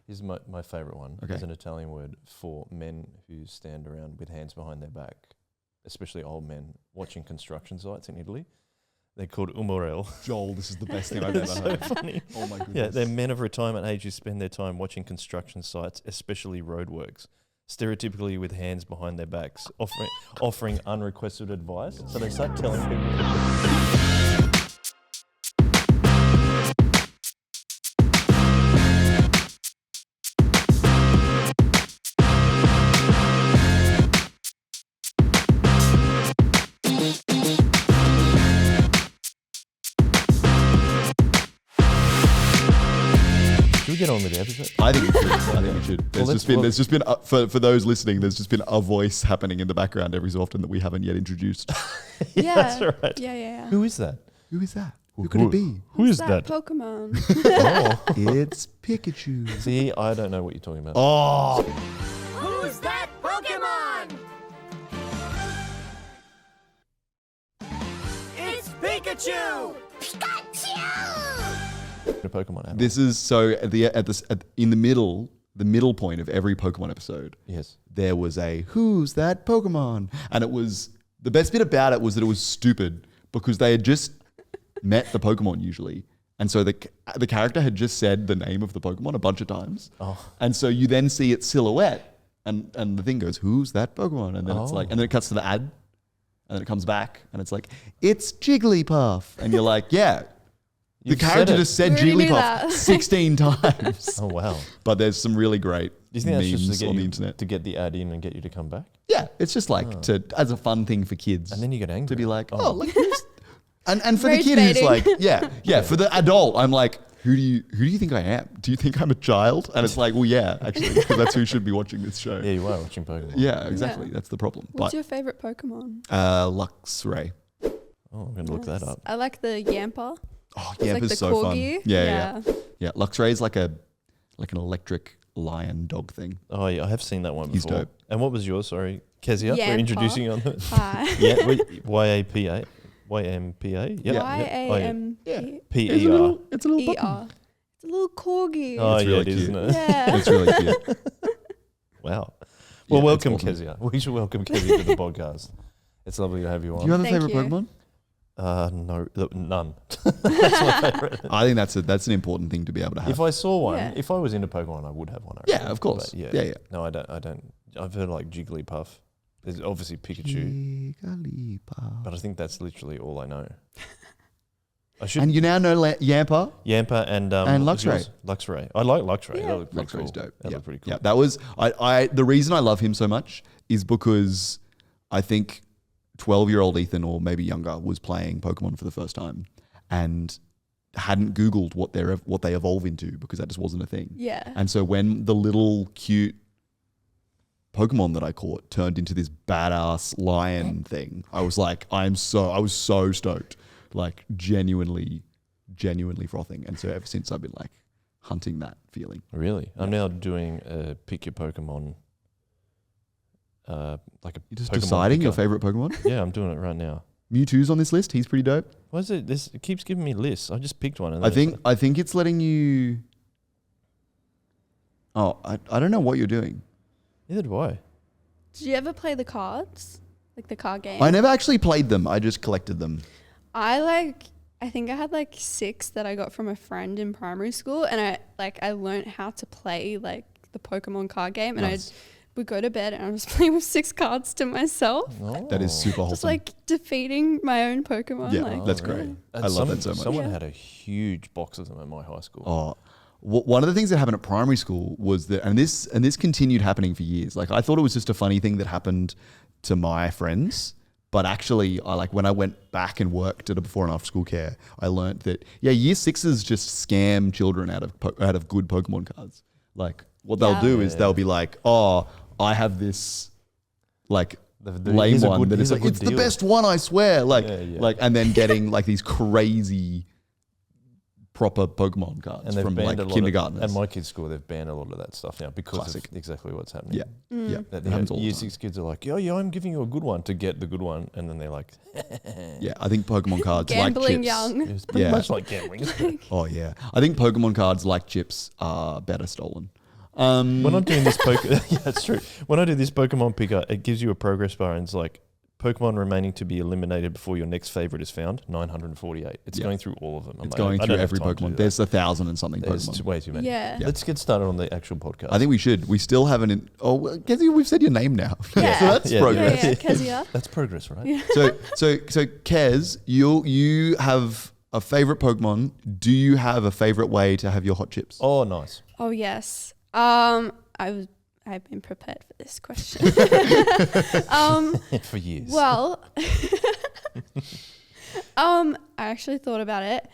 Here's my favourite one. Okay. There's an Italian word for men who stand around with hands behind their back, especially old men, watching construction sites in Italy. They're called umorel. Joel, this is the best thing I've ever heard. So funny. Oh my goodness. Yeah, they're men of retirement age who spend their time watching construction sites, especially roadworks, stereotypically with hands behind their backs, offering unrequested advice. So they start telling people. Should we get on with the episode? I think we should. There's just been for those listening, there's just been a voice happening in the background every so often that we haven't yet introduced. Yeah, that's right. Yeah. Who is that? Who is that? Who could it be? Who is that? that? Pokemon. Oh. It's Pikachu. See, I don't know what you're talking about. Oh, Who's that Pokemon? It's Pikachu! A Pokemon app. this is so in the middle point of every Pokemon episode. Yes. There was a who's that Pokemon, and it was the best bit about it was that it was stupid because they had just met the Pokemon usually, and so the character had just said the name of the Pokemon a bunch of times, and so you then see its silhouette, and the thing goes, "Who's that Pokemon?" And then it's like, and then it cuts to the ad, and then it comes back, and it's like, "It's Jigglypuff," and you're like, "Yeah." The You've character said it. just said We already knew Jigglypuff that. 16 times. Oh, wow. But there's some really great Do you think that's just memes to get on the you internet. to get the ad in and get you to come back? Yeah, it's just like as a fun thing for kids. And then you get angry. to be like, oh, look who's and for the Rage kid who's baiting. like, yeah. For the adult, I'm like, who do you think I am? Do you think I'm a child? And it's like, well, yeah, actually, because that's who should be watching this show. Yeah, you are watching Pokemon. Yeah, exactly. Yeah. That's the problem. What's your favorite Pokemon? Luxray. Oh, I'm going to look that up. I like the Yamper. Oh, It's yeah, like it's the so corgi. fun. Yeah. Luxray is like an electric lion dog thing. Oh, yeah, I have seen that one He's before. dope. And what was yours? Sorry, Kezia, for Yamper. introducing you on the... Hi. Yeah, Y-A-P-A. Y-M-P-A? Yep. Y-A-M-P-E-R. P-E-R. It's a little puppy. It's a little corgi. Oh, It's yeah, really it is, cute. isn't it? Yeah. It's really cute. Wow. Yeah, Well, it's welcome, awesome. Kezia. We should welcome Kezia to the podcast. It's lovely to have you Do you on. have a Thank favorite you. Pokemon? No, none. That's my favorite. I think that's an important thing to be able to have. If I saw one, Yeah. if I was into Pokemon, I would have one. I Yeah, reckon. of course. But Yeah. No, I don't. I've heard like Jigglypuff. There's obviously Pikachu, Jigglypuff. but I think that's literally all I know. I should And you now know Yamper. Yamper and Luxray. yours? Luxray. I like Luxray. Yeah. That looked pretty Luxray's cool. dope. That Yeah. looked pretty cool. Yeah, that was I the reason I love him so much is because I think 12-year-old Ethan, or maybe younger, was playing Pokemon for the first time and hadn't Googled what they evolve into because that just wasn't a thing. Yeah. And so when the little cute Pokemon that I caught turned into this badass lion thing, I was like, I was so stoked, like genuinely frothing. And so ever since I've been like hunting that feeling. Really? I'm now doing pick your Pokemon. Like a You're just Pokemon deciding your picker. favorite Pokemon? Yeah, I'm doing it right now. Mewtwo's on this list. He's pretty dope. Why is it? It keeps giving me lists. I just picked one. And I then it's think it's letting you. Oh, I don't know what you're doing. neither do I. Did you ever play the cards? Like the card game? I never actually played them. I just collected them. I think I had like 6 that I got from a friend in primary school, and I learned how to play like the Pokemon card game, and Nice. I would go to bed and I was playing with 6 cards to myself, Oh. That is super wholesome. just like defeating my own Pokemon. Yeah, like, that's Oh, great. really? I love that so much. Someone Yeah. had a huge box of them at my high school. Oh, one of the things that happened at primary school was that, and this continued happening for years. Like I thought it was just a funny thing that happened to my friends, but actually, when I went back and worked at a before and after school care, I learned that year 6s just scam children out of good Pokemon cards. Like what they'll Yeah. do is they'll be like, oh, I have this like lame here's a one good- that is here's a like good it's the deal. best one, I swear. Like Yeah. and then getting like these crazy proper Pokemon cards And they've from banned like a lot kindergartners. At my kids' school, they've banned a lot of that stuff now because Classic. of exactly what's happening. yeah, Mm. yeah, That it happens all the year time. 6 kids are like, yeah, I'm giving you a good one to get the good one, and then they're like, Yeah, I think Pokemon cards like Gambling chips. young. it's pretty Yeah. much like gambling. Isn't it? Oh yeah, I think Pokemon cards like chips are better stolen. When I'm doing this yeah, that's true. When I do this Pokemon picker, it gives you a progress bar and it's like Pokemon remaining to be eliminated before your next favorite is found, 948. It's going through all of them. It's going through every Pokemon. There's 1,000 and something There's Pokemon. way too many. Yeah. Let's get started on the actual podcast. I think we should. We still haven't. Kezia, we've said your name now. Yeah. So that's progress. Yeah, Kezia. That's progress, right? Yeah. So Kez, you have a favorite Pokemon. Do you have a favorite way to have your hot chips? Oh, nice. Oh yes. I've been prepared for this question. For years. Well, I actually thought about it,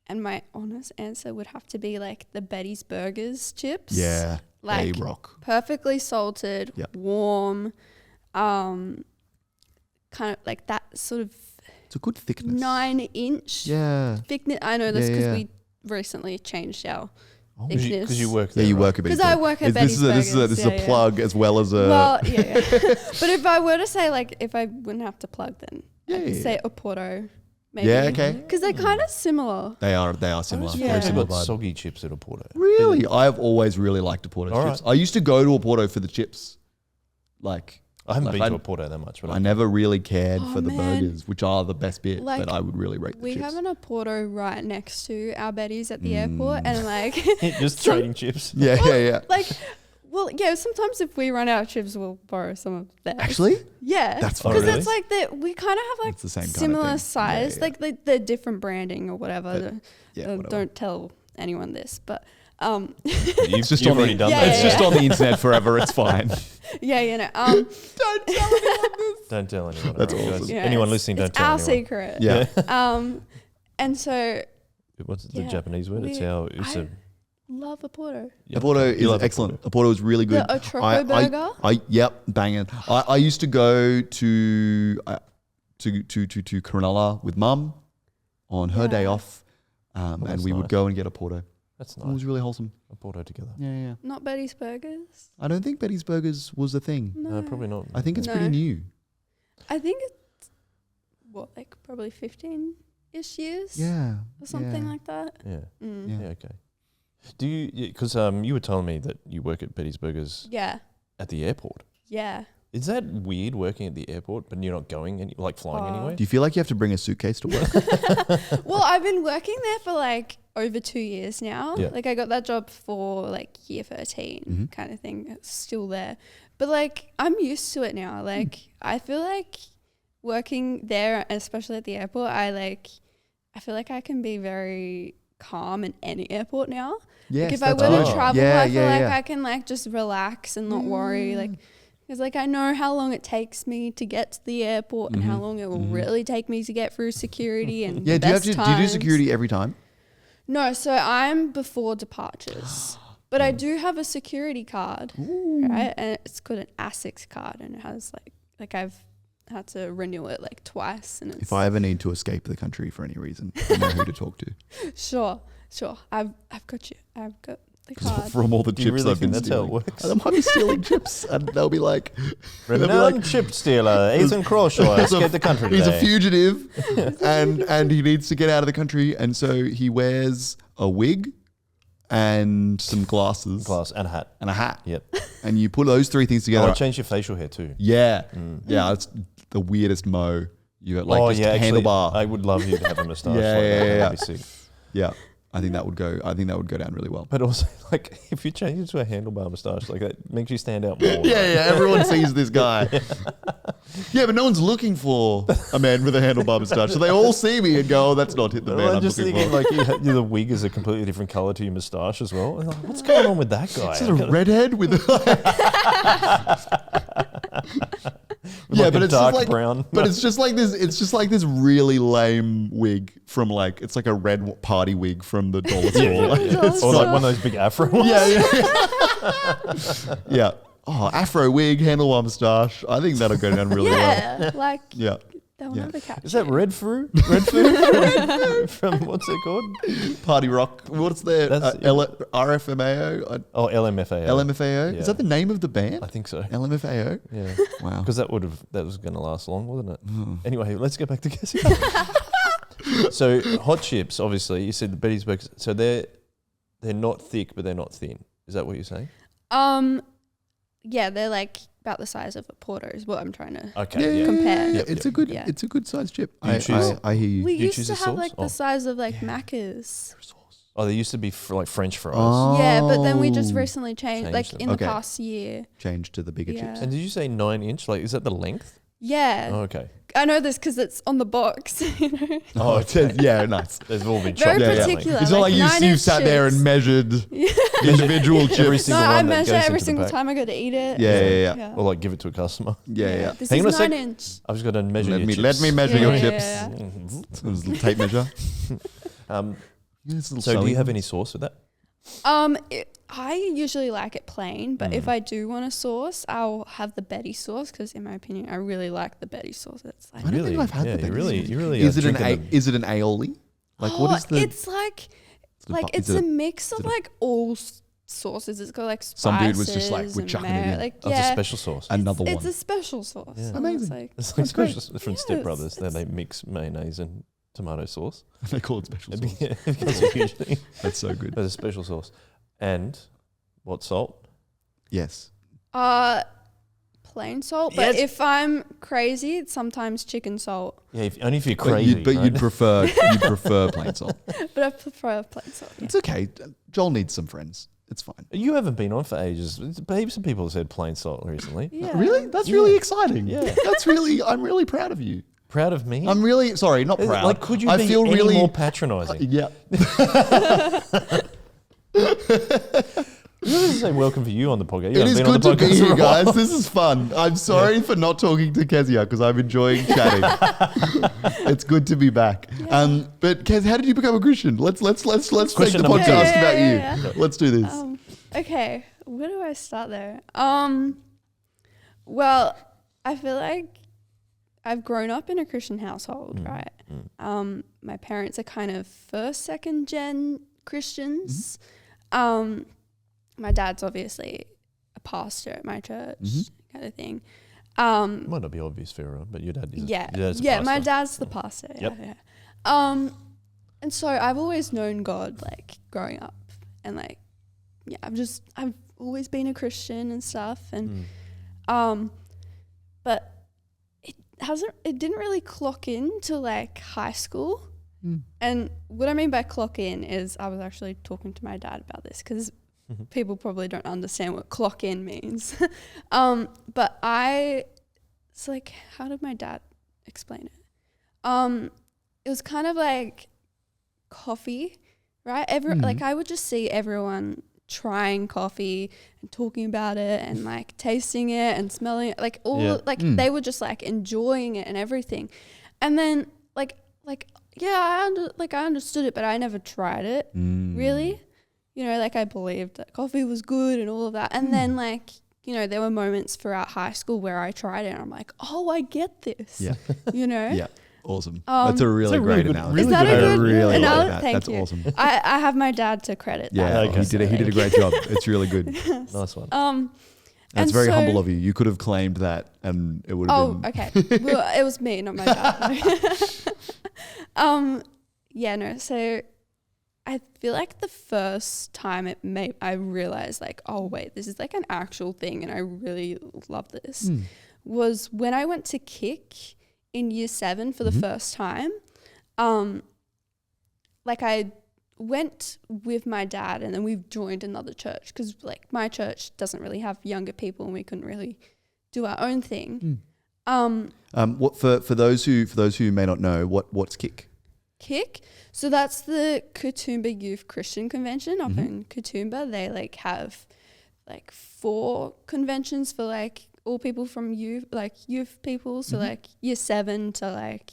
and my honest answer would have to be like the Betty's Burgers chips. Yeah, like they rock. Perfectly salted, Yep. warm, kind of like that sort of It's a good thickness. 9-inch Yeah. thickness. I know this Yeah, because yeah. we recently changed our Because thickness. you work Yeah, there. you right? work at Betty's. Because I work at Betty's This is Burgers, a yeah. plug as well as a. Well, yeah. But if I were to say, like, if I wouldn't have to plug, then Yeah, I'd yeah, say Oporto, maybe. Yeah, okay. Because they're kind of similar. They are similar. Yeah. Very They've similar got vibe. soggy chips at a Porto. Really? I've always really liked Oporto All chips. right. I used to go to Oporto for the chips. Like, I haven't Like, been I- to a Porto that much, but I never really cared Oh, for the man. burgers, which are the best bit, Like, but I would really rate the We chips. have an Oporto right next to our Betty's at the airport, and like, just some- trading chips. Yeah. like, well, yeah. Sometimes if we run out of chips, we'll borrow some of theirs. Actually, yeah, that's fun. because really? it's like that. We kind of have like It's the same kind of similar thing. size, Yeah, yeah. like they're different branding or whatever. whatever. Don't tell anyone this, but You've, just you've on the- already done Yeah, that. It's just on the internet forever. It's fine. yeah, you know. Don't tell anyone this. Don't tell anyone. That's alright, guys. awesome. Yeah, Anyone it's- listening, don't it's tell our anyone. secret. Yeah. And so What's the Yeah, Japanese word? It's we- how it's a love Oporto. yeah, Oporto you is love excellent. Oporto is really good. The Troppo burger? Yep, banging. I used to go to Cronulla with Mum on her day Yeah. off, and that's we would nice. go and get a Porto. That's It was nice. really wholesome. A Porto together. Yeah. Not Betty's Burgers. I don't think Betty's Burgers was a thing. No, Probably not. I think it's No. pretty new. I think it's like probably 15-ish years. Yeah. Or something yeah. like that. Yeah. Mm. Yeah. Yeah. Okay. Do you? Because you were telling me that you work at Betty's Burgers Yeah. at the airport. Yeah. Is that weird working at the airport, but you're not going like flying anywhere? Do you feel like you have to bring a suitcase to work? Well, I've been working there for like over 2 years now. Yeah. Like I got that job for like year 13 Mhm. kind of thing. It's still there. But like I'm used to it now. Like I feel like working there, especially at the airport, I feel like I can be very calm in any airport now. Yes, Like if I that's were good. to travel, Yeah, I feel yeah, like yeah. I can like just relax and not worry. Like because like I know how long it takes me to get to the airport and how long it will really take me to get through security and Yeah, the do you have best to do you do times. security every time? No, so I'm before departures, but I do have a security card, right? And it's called an ASICS card, and it has like I've had to renew it like twice. And it's If I ever need to escape the country for any reason, I know who to talk to. sure, I've got you. I've got the card. From all the Do you chips really I've been think that's how it stealing. works? I might be stealing chips, and they'll be like, Renowned chip stealer, Ethan Crawshaw, escaped the country he's a today. fugitive, and he needs to get out of the country, and so he wears a wig and some glasses Glass and a hat. and a hat. Yep. And you put those three things Oh, together. I changed your facial hair too. Yeah, it's the weirdest mo. You got like oh just yeah, actually, handlebar. I would love you to have a moustache. Yeah, like yeah, that. yeah, That'd be sick. Yeah, I think that would go. I think that would go down really well. But also, like, if you change it to a handlebar moustache, like that makes you stand out more. Yeah, everyone sees this guy. Yeah, but no one's looking for a man with a handlebar moustache. So they all see me and go, "Oh, that's not the Well, man I'm I'm just looking thinking, for." like, the wig is a completely different color to your moustache as well. And like, what's going on with that guy? Is it a redhead with with Yeah, like but a it's dark just like brown. But it's just like this. It's just like this really lame wig from like it's like a red party wig from the dollar store. Yeah. Or like one of those big afro ones. Yeah. Yeah. Oh, afro wig, handlebar moustache. I think that'll go down really well. Yeah, like Yeah. they'll Yeah. never catch Is that you. red fruit? Red fruit from what's it called? Party rock. What's the That's- RFMAO? Oh, LMFAO. LMFAO? Yeah. Is that the name of the band? I think so. LMFAO? Yeah. Wow. Because that was going to last long, wasn't it? Anyway, let's get back to Kezia. So hot chips, obviously, you said the Betty's Burgers. So they're not thick, but they're not thin. Is that what you're saying? Yeah, they're like about the size of a Porto is what I'm trying to Okay. Yeah. compare. Yeah, Yep, it's yep. a good, Yeah. it's a good sized chip. Do you choose- I hear you. We You used choose to a have sauce? like the Oh. size of like Yeah. Macca's. Oh, they used to be like French fries. Yeah, but then we just Oh. recently changed like Changed in them. the Okay. past year. Change to the bigger Yeah. chips. And did you say 9-inch? Like, is that the length? Yeah, Oh, okay. I know this because it's on the box. You know? Oh, it says, yeah, nice. They've all been Very chopped down, particular. It's not like you 9-inch sat there and chips. measured individual Every chips. single No, one I that measure goes every into the single pack. time I go to eat it. Yeah. Or like give it to a customer. Yeah. This Hang on a is sec. 9-inch. I've just got to measure your Let chips. me measure Yeah, your yeah, chips. yeah, It was a tape measure. Um, Yeah, this little so do sewing you have one. any sauce with that? I usually like it plain, but if I do want a sauce, I'll have the Betty sauce because, in my opinion, I really like the Betty sauce. It's like I don't think I've had yeah, the you Betty really Is it drinking is it an aioli? Like what is the? It's like it's a mix of like all sauces. It's got like spices. Some dude was just like, we're and chucking it in. Like Oh, it's a yeah, special sauce. Another it's one. a special sauce. Yeah. So Amazing. It's like, It's like That's great. special from Yeah, Step it's- Brothers. They mix mayonnaise and tomato sauce. They call it special sauce. Yeah, that's a huge thing. That's so good. There's a special sauce. And what salt? Yes. plain salt. But Yes. if I'm crazy, it's sometimes chicken salt. Yeah, only if you're But crazy. you'd right? prefer plain salt. But I prefer plain salt. Yeah. It's okay. Joel needs some friends. It's fine. You haven't been on for ages. Heaps of people have said plain salt recently. Yeah. Really? That's Yeah. really exciting. Yeah. I'm really proud of you. Proud of me? I'm really sorry, not proud. Like, could you I be feel any really more patronising? Yeah. You didn't say welcome for you on the podcast. You It haven't is been on good the to be podcast for here, a while. guys. This is fun. I'm sorry for not talking to Kezia because I'm enjoying chatting. It's good to be back. But Kez, how did you become a Christian? Let's take Question the number two. podcast Yeah, about yeah, you. yeah. Let's do this. Okay, where do I start there? Well, I feel like I've grown up in a Christian household, right? My parents are kind of first, second gen Christians. My dad's obviously a pastor at my church, kind of thing. Might not be obvious for everyone, but your dad is. Yeah, your dad's a yeah. My pastor. dad's the pastor. Yep. Yeah. And so I've always known God, like growing up, and like, yeah, I've always been a Christian and stuff, and but it didn't really clock in till like high school. And what I mean by clock in is I was actually talking to my dad about this because people probably don't understand what clock in means. But it's like, how did my dad explain it? It was kind of like coffee, right? Like I would just see everyone trying coffee and talking about it and like tasting it and smelling it, like all they were just like enjoying it and everything. And then like yeah, I understood it, but I never tried it really. You know, like I believed that coffee was good and all of that. And then like, you know, there were moments throughout high school where I tried it and I'm like, oh, I get this. Yeah. You know? Yeah. Awesome. That's a really great good- analogy. Is that a I good really like analogy? that. Thank That's you. awesome. I have my dad to credit. Yeah, that Okay. he did a great job. It's really good. Nice one. That's and very so- humble of you. You could have claimed that and it would have Oh, been okay. Well, it was me, not my dad. Yeah, no. So I feel like the first time I realized like, oh wait, this is like an actual thing, and I really love this. Was when I went to KYCK in year 7 for the first time. Like I went with my dad, and then we've joined another church because like my church doesn't really have younger people, and we couldn't really do our own thing. what for those who may not know, what's KYCK? KYCK. So that's the Katoomba Youth Christian Convention up in Katoomba. They like have like 4 conventions for like all people from youth people. So like year 7 to like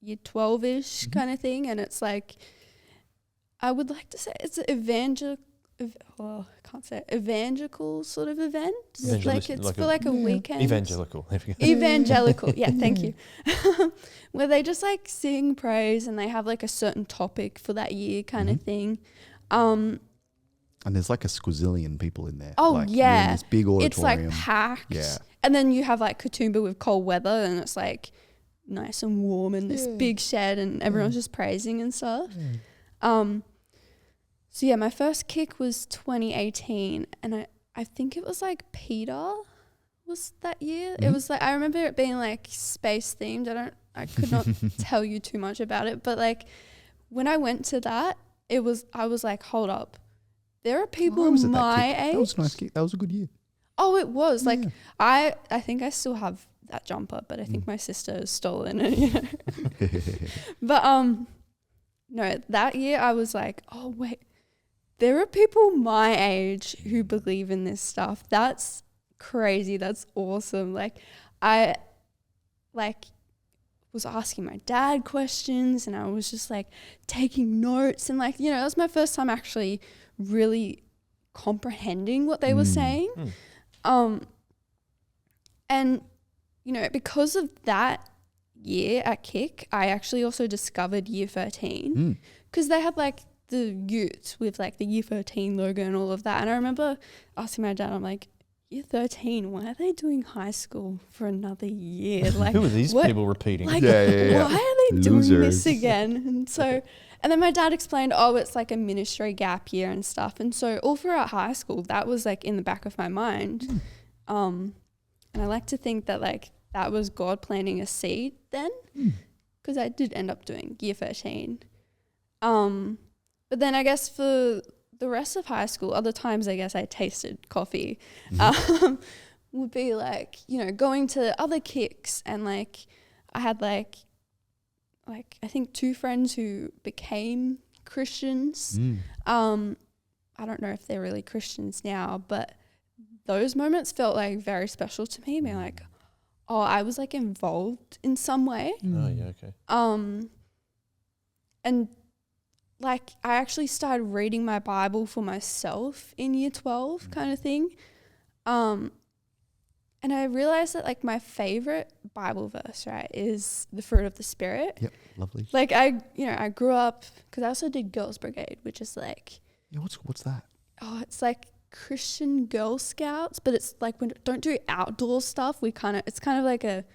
year 12-ish kind of thing. And it's like, I would like to say it's an evangelical sort of event. Like it's like for like a weekend. Evangelical. There we go. Evangelical, yeah, thank you. Where they just like sing praise and they have like a certain topic for that year kind of thing. And there's like a squazillion people in there. Oh, like, you're yeah. in this big auditorium. It's like packed. Yeah. And then you have like Katoomba with cold weather, and it's like nice and warm in this big shed, and everyone's just praising and stuff. So yeah, my first KYCK was 2018, and I think it was like Peter was that year. It Mhm. was like, I remember it being like space themed. I could not tell you too much about it, but like when I went to that, I was like, hold up. There are people I was at that my kick. age. That was a nice kick. That was a good year. Oh, it was like, Yeah. I think I still have that jumper, but I think my sister has stolen it, you know. But no, that year I was like, oh wait, there are people my age who believe in this stuff. That's crazy. That's awesome. Like I was asking my dad questions, and I was just like taking notes, and like, you know, that was my first time actually really comprehending what they were saying. And you know, because of that year at KYCK, I actually also discovered year 13 because they had like the utes with like the year 13 logo and all of that. And I remember asking my dad, I'm like, year 13, why are they doing high school for another year? Like, Who are these what- people repeating? like, Yeah. why are they doing Losers. this again? And so, and then my dad explained, oh, it's like a ministry gap year and stuff. And so all throughout high school, that was like in the back of my mind. And I like to think that like that was God planting a seed then, because I did end up doing year 13. But then I guess for the rest of high school, other times I guess I tasted coffee, would be like, you know, going to other kicks, and like I had like I think 2 friends who became Christians. I don't know if they're really Christians now, but those moments felt like very special to me. Being like, oh, I was like involved in some way. Oh, yeah, okay. And like I actually started reading my Bible for myself in year 12 kind of thing. And I realized that like my favorite Bible verse, right, is the fruit of the Spirit. Yep, lovely. Like I grew up, because I also did Girls Brigade, which is like, Yeah, what's that? oh, it's like Christian Girl Scouts, but it's like we don't do outdoor stuff. It's kind of like a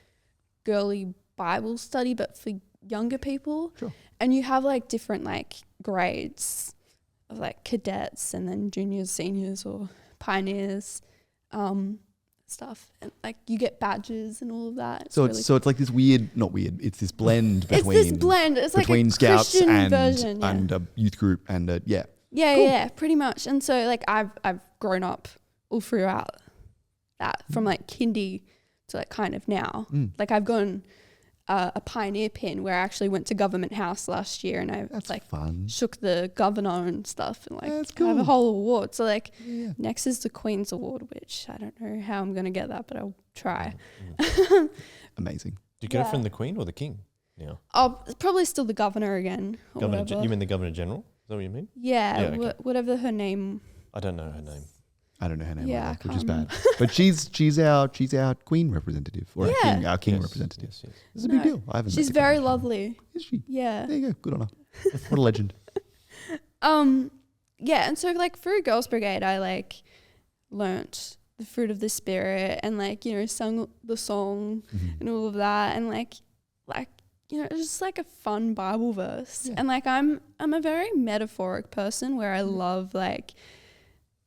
girly Bible study, but for younger people. Sure. And you have like different like grades of like cadets, and then juniors, seniors, or pioneers, stuff. And like you get badges and all of that. So really it's like this weird, not weird. It's this blend between it's this blend. It's like between a scouts Christian and version, yeah. and a youth group and yeah. Yeah, Cool. yeah, pretty much. And so like I've grown up all throughout that, from like kindy to like kind of now. Like I've gotten a pioneer pin where I actually went to Government House last year, and I That's like fun. shook the governor and stuff, and like That's I have a cool. whole award. So like Yeah. next is the Queen's Award, which I don't know how I'm gonna get that, but I'll try. Amazing. Do you get it Yeah. from the Queen or the King now? I'll probably still the governor again. Or Governor, whatever. you mean the Governor General? Is that what you mean? Yeah, Yeah, okay. whatever her name. I don't know her name. I don't know her name Yeah, either, I which is can't bad. But she's our queen representative, or Yeah. our king Yes, representative. Yes, yes. It's a big No, deal. I haven't. met She's the very queen. lovely. Is she? Yeah. There you go. Good on her. What a legend. Yeah, and so like through Girls Brigade, I like learnt the fruit of the Spirit, and like, you know, sung the song and all of that, and like you know, it's just like a fun Bible verse. Yeah. And like I'm a very metaphoric person where I love like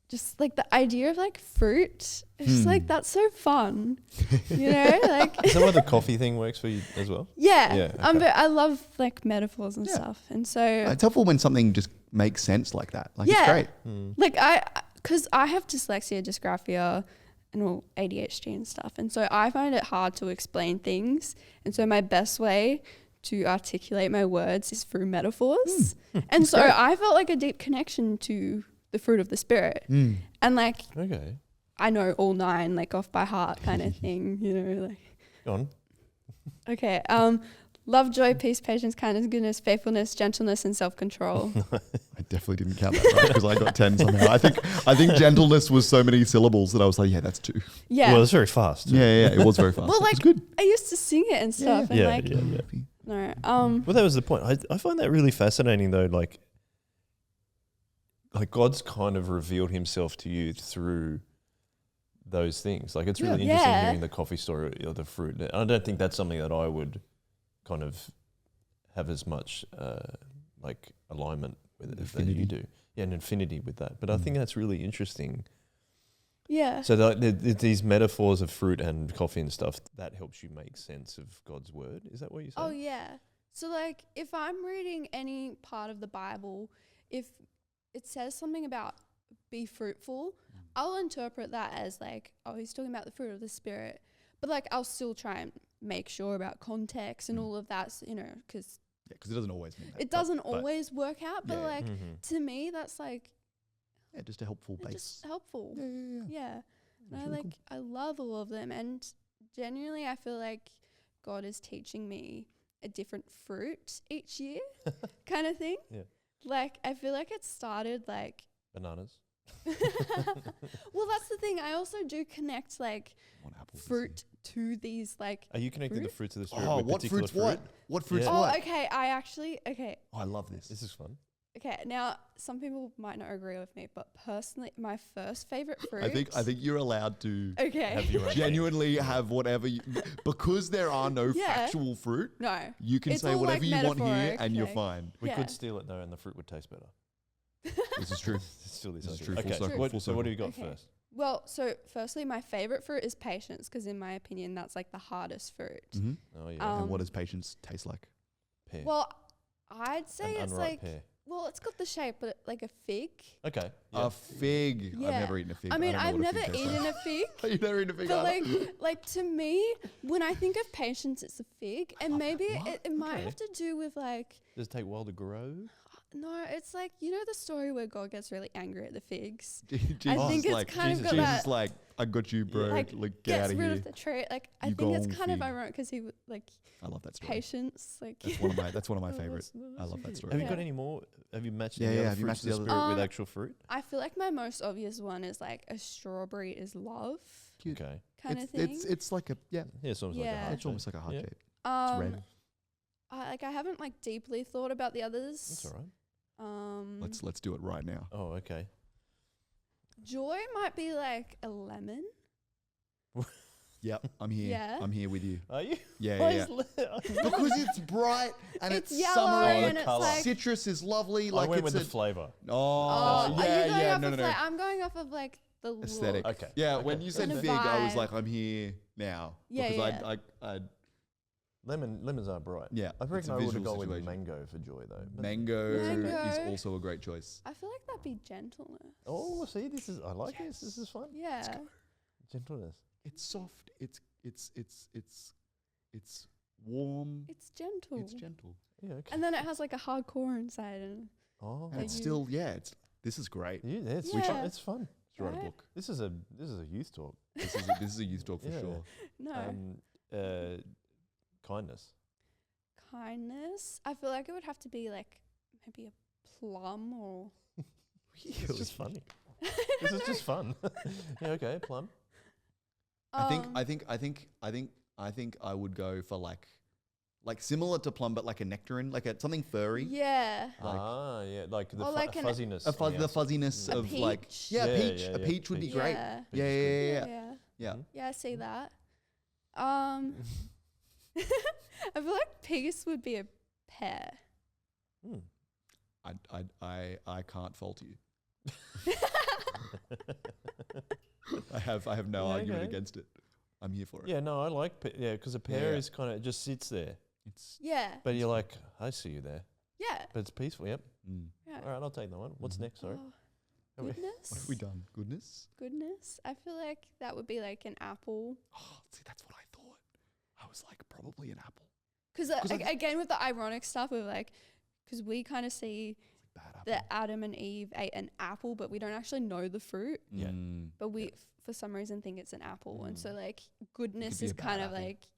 just like the idea of like fruit. It's just like that's so fun, you know, like Is that why the coffee thing works for you as well? yeah. Yeah, okay. I love like metaphors and Yeah. stuff, and so It's helpful when something just makes sense like that. Like it's Yeah. great. like because I have dyslexia, dysgraphia, and all ADHD and stuff, and so I find it hard to explain things, and so my best way to articulate my words is through metaphors, and so I felt like a deep connection to the fruit of the Spirit, and like Okay. I know all 9 like off by heart kind of thing, you know, like Go on. okay, love, joy, peace, patience, kindness, goodness, faithfulness, gentleness, and self-control. I definitely didn't count that right because I got 10 somehow. I think gentleness was so many syllables that I was like, yeah, that's 2. Yeah. Well, it's very fast. Yeah, it was very fast. Well, It was like good. I used to sing it and stuff, and Yeah, like yeah, yeah. no, Well, that was the point. I find that really fascinating, though. Like God's kind of revealed Himself to you through those things. Like it's really interesting Yeah. hearing the coffee story or the fruit. I don't think that's something that I would kind of have as much like alignment with it that you Affinity. do. Yeah, an infinity with that. But I think that's really interesting. Yeah. So these metaphors of fruit and coffee and stuff, that helps you make sense of God's word. Is that what you're saying? Oh yeah. So like if I'm reading any part of the Bible, if it says something about be fruitful, I'll interpret that as like, oh, he's talking about the fruit of the Spirit. But like I'll still try and make sure about context and all of that, you know, because because it doesn't always mean that. it doesn't always work out. But Yeah. like to me, that's like Just a helpful base. just helpful. Yeah. Yeah. And That's I really like I love all of them, and genuinely I feel like God is teaching me a different fruit each year kind of thing. Yeah. Like I feel like it started like Bananas. well, that's the thing. I also do connect like What apples is fruit to these like Are you connecting the Fruit? fruits of the he? spirit Oh, with what particular fruit's fruit? what? What fruit's Yeah. Oh, what? okay. Oh, I love this. This is fun. Okay. Now, some people might not agree with me, but personally, my first favorite fruit. I think you're allowed to Okay. Have your own. genuinely have whatever you, because there are no Yeah. factual fruit. No. You can It's say all, whatever like, you want here, metaphoric, and you're okay. fine. We Yeah. could steal it though, and the fruit would taste better. This is true. It's still this This is idea. true. Full Okay. circle, What, full so what do you circle. got Okay. first? Well, so firstly, my favorite fruit is patience, because in my opinion, that's like the hardest fruit. Mm-hmm. Oh yeah. And what Um, does patience taste like? Pear. Well, I'd say An it's unripe like, pear. well, it's got the shape, but like a fig. Okay. Yeah. A fig. I've Yeah. never eaten a fig. I mean, don't know I've what a never fig tastes eaten like. a fig. You've never eaten a fig. But either? like to me, when I think of patience, it's a fig, and maybe it might Okay. have to do with like, Does it take a while to grow? no, it's like, you know the story where God gets really angry at the figs. Jesus I think is it's like, kind of got Jesus that, is like, I got you, bro. like, Like, get gets out of rid here. of the tree. Like I You think it's gone kind of fig. ironic because he like I love that story. patience, like That's one of my. That's one of my Oh, favorites. that's I love that story. Have you got Yeah. any more? Have you matched Yeah, any yeah, other have you fruits matched of the the spirit with other- actual fruit? I feel like my most obvious one is like a strawberry is love Cute. Okay. kind of It's, thing. it's like a Yeah, it's almost like a Yeah. heart it's almost shape. like a heart Yeah. shape. um, red. I haven't like deeply thought about the others. That's all right. Let's do it right now. Oh, okay. Joy might be like a lemon. Yep, I'm here. Yeah. I'm here with you. Are you? Yeah, Or yeah, is yeah. Because it's bright and It's it's, yellow summer. and it's colour. like. Citrus is lovely. I Like went it's with a, the flavour. oh, Are you yeah, going yeah. off No, no, of no. like, I'm going off of like the Aesthetic. look. Okay. Yeah, Okay. when you said And a fig, I was vibe. like, I'm here now. Yeah, because yeah. I Lemons are bright. yeah. I it's reckon a I would have visual gone with situation. mango for joy though. But- Mango is Mango. also a great choice. I feel like that'd be gentleness. Oh, see, this is I like this. This is fun. Yeah. Gentleness. It's soft. It's warm. It's gentle. It's gentle. Yeah. Okay. And then it has like a hardcore inside, and Oh, And it's you- still this is great. yeah, it's Yeah. it's fun. Let's write a Right? book. This is a youth talk. This is a youth talk for Yeah. sure. no Kindness. kindness. I feel like it would have to be like maybe a plum or. It's just funny. This is just fun. Yeah. Okay. Plum. I think I would go for like similar to plum, but like a nectarine, like something furry. Yeah. Like- Yeah. Like the Or like an- fuzziness. A on the outside. fuzziness A of like peach. a Yeah, peach. yeah, A yeah, peach would be peach. great. Yeah. Yeah, yeah, yeah, yeah. Yeah. Yeah. Mhm. Yeah, I see that. I feel like peace would be a pear. Hmm. I can't fault you. I have no Yeah, argument okay. against it. I'm here for it. Yeah. No, I like because a pear Yeah. is kind of just sits there, It's Yeah. but you're like, I see you there, Yeah. but it's peaceful. Yep. Yeah. All right, I'll take that one. What's Mhm. next? Sorry. Oh, Are we- goodness. What have we done? Goodness. Goodness. I feel like that would be like an apple. Oh, see, that's what I thought. I was like, probably an apple. Because 'Cause I- again, with the ironic stuff, we're like, because we kind of see Bad apple. that Adam and Eve ate an apple, but we don't actually know the fruit. Yeah. But we, for some reason, think it's an apple. And so, like, goodness be is a bad kind of apple. like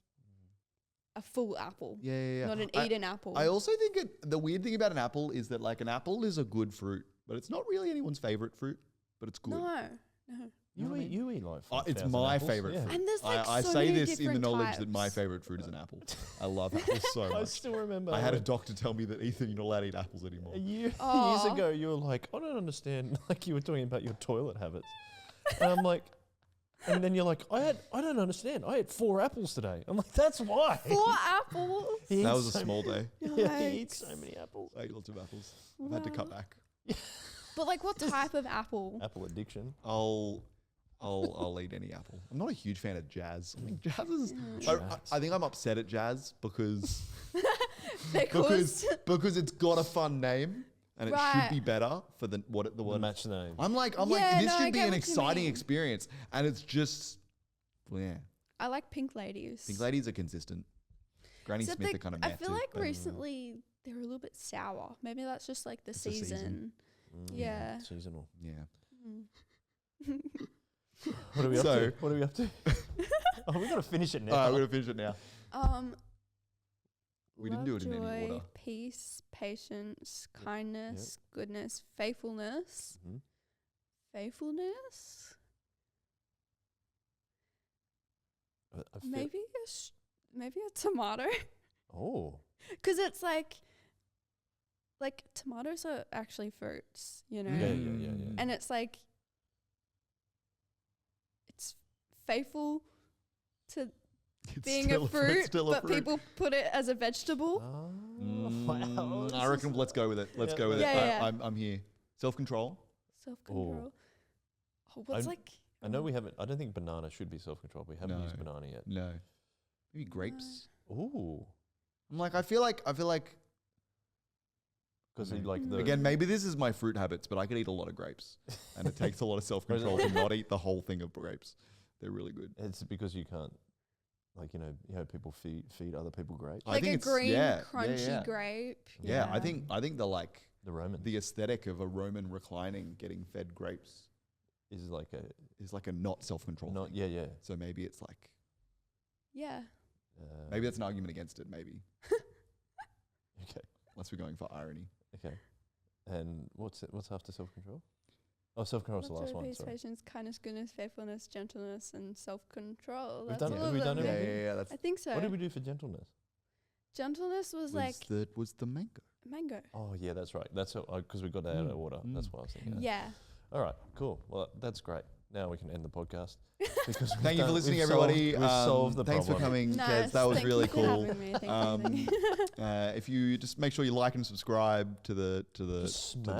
a full apple, Yeah, yeah, yeah. not an I- eaten apple. I also think the weird thing about an apple is that like an apple is a good fruit, but it's not really anyone's favorite fruit, but it's good. no. You know what I eat, you eat like It's 5,000 my apples. favorite Yeah. fruit. And there's like I so say many this in the different knowledge that my types. favorite fruit is an apple. I love apples so I much. still remember. I had a doctor tell me that Ethan, you're not allowed to eat apples anymore. Years Aw. ago, you were like, I don't understand. Like you were talking about your toilet habits, and I'm like, and then you're like, I don't understand. I ate 4 apples today. I'm like, that's why. 4 apples. He That eats was a so small day. Yeah, he eats so Yikes. many apples. I ate lots of apples. I've had to cut Wow. back. But like, what type of apple? Apple addiction. I'll eat any apple. I'm not a huge fan of jazz. I think jazz is. I think I'm upset at jazz because because it's got a fun name and it should be better for the word. Match the name. I'm like this should be an exciting experience, and it's just I like pink ladies. Pink ladies are consistent. Granny Smith are kind of. I feel like recently they're a little bit sour. Maybe that's just like the season. Yeah. Seasonal. Yeah. What are we up to? What are we up to? Oh, we've got to finish it now. All right, we're going to finish it now. We didn't do it in joy, any order. Peace, patience, kindness, goodness, faithfulness. Mm-hmm. Faithfulness? Maybe a tomato. Oh. Because it's like tomatoes are actually fruits, you know? Yeah. And it's like, it's faithful to being a fruit, but people put it as a vegetable. Wow. I reckon let's go with it. Let's go with it. I'm here. Self-control. Self-control. Oh, what's I know we haven't. I don't think banana should be self-control. We haven't used banana yet. No. Maybe grapes. Ooh. I feel like because like the again, maybe this is my fruit habits, but I could eat a lot of grapes, and it takes a lot of self-control to not eat the whole thing of grapes. They're really good. It's because you can't, like you know, people feed other people grapes. Like a green, crunchy grape. Yeah, I think the aesthetic of a Roman reclining getting fed grapes is like a not self-control. Not thing. yeah. So maybe it's like maybe maybe that's an argument against it. Maybe. Okay. Unless we're going for irony. Okay. And what's after self-control? Oh, self-control is the last one. Peace, patience, kindness, goodness, faithfulness, gentleness, and self-control. Have we done it? Yeah. I think so. What did we do for gentleness? Gentleness was the mango. Mango. Oh yeah, that's right. That's because we got that out of order. That's what I was thinking. Yeah. All right. Cool. Well, that's great. Now we can end the podcast. Thank you for listening, everybody. We've solved the thanks problem. for coming, Nice. Kez. That was really cool. Me. If you just make sure you like and subscribe to the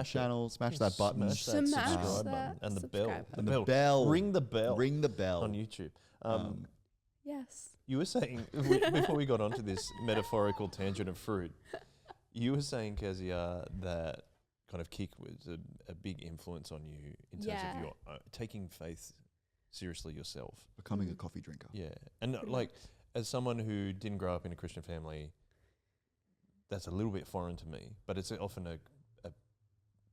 channel, smash that button, smash that subscribe button and the bell. The bell. Ring the bell. Ring the bell on YouTube. Yes. You were saying before we got onto this metaphorical tangent of fruit, you were saying, Kezia, that kind of KYCK was a big influence on you in terms of your taking faith seriously yourself. Becoming a coffee drinker. Yeah. And like, as someone who didn't grow up in a Christian family, that's a little bit foreign to me, but it's often a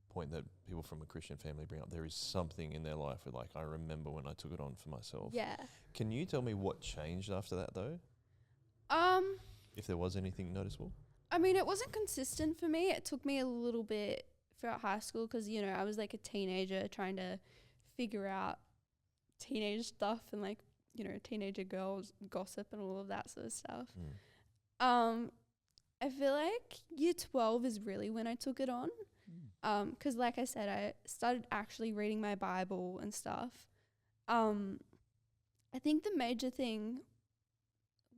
point that people from a Christian family bring up. There is something in their life where like, I remember when I took it on for myself. Yeah. Can you tell me what changed after that though? If there was anything noticeable? I mean, it wasn't consistent for me. It took me a little bit throughout high school because, you know, I was like a teenager trying to figure out teenage stuff and like, you know, teenager girls gossip and all of that sort of stuff. I feel like year 12 is really when I took it on because like I said, I started actually reading my Bible and stuff. I think the major thing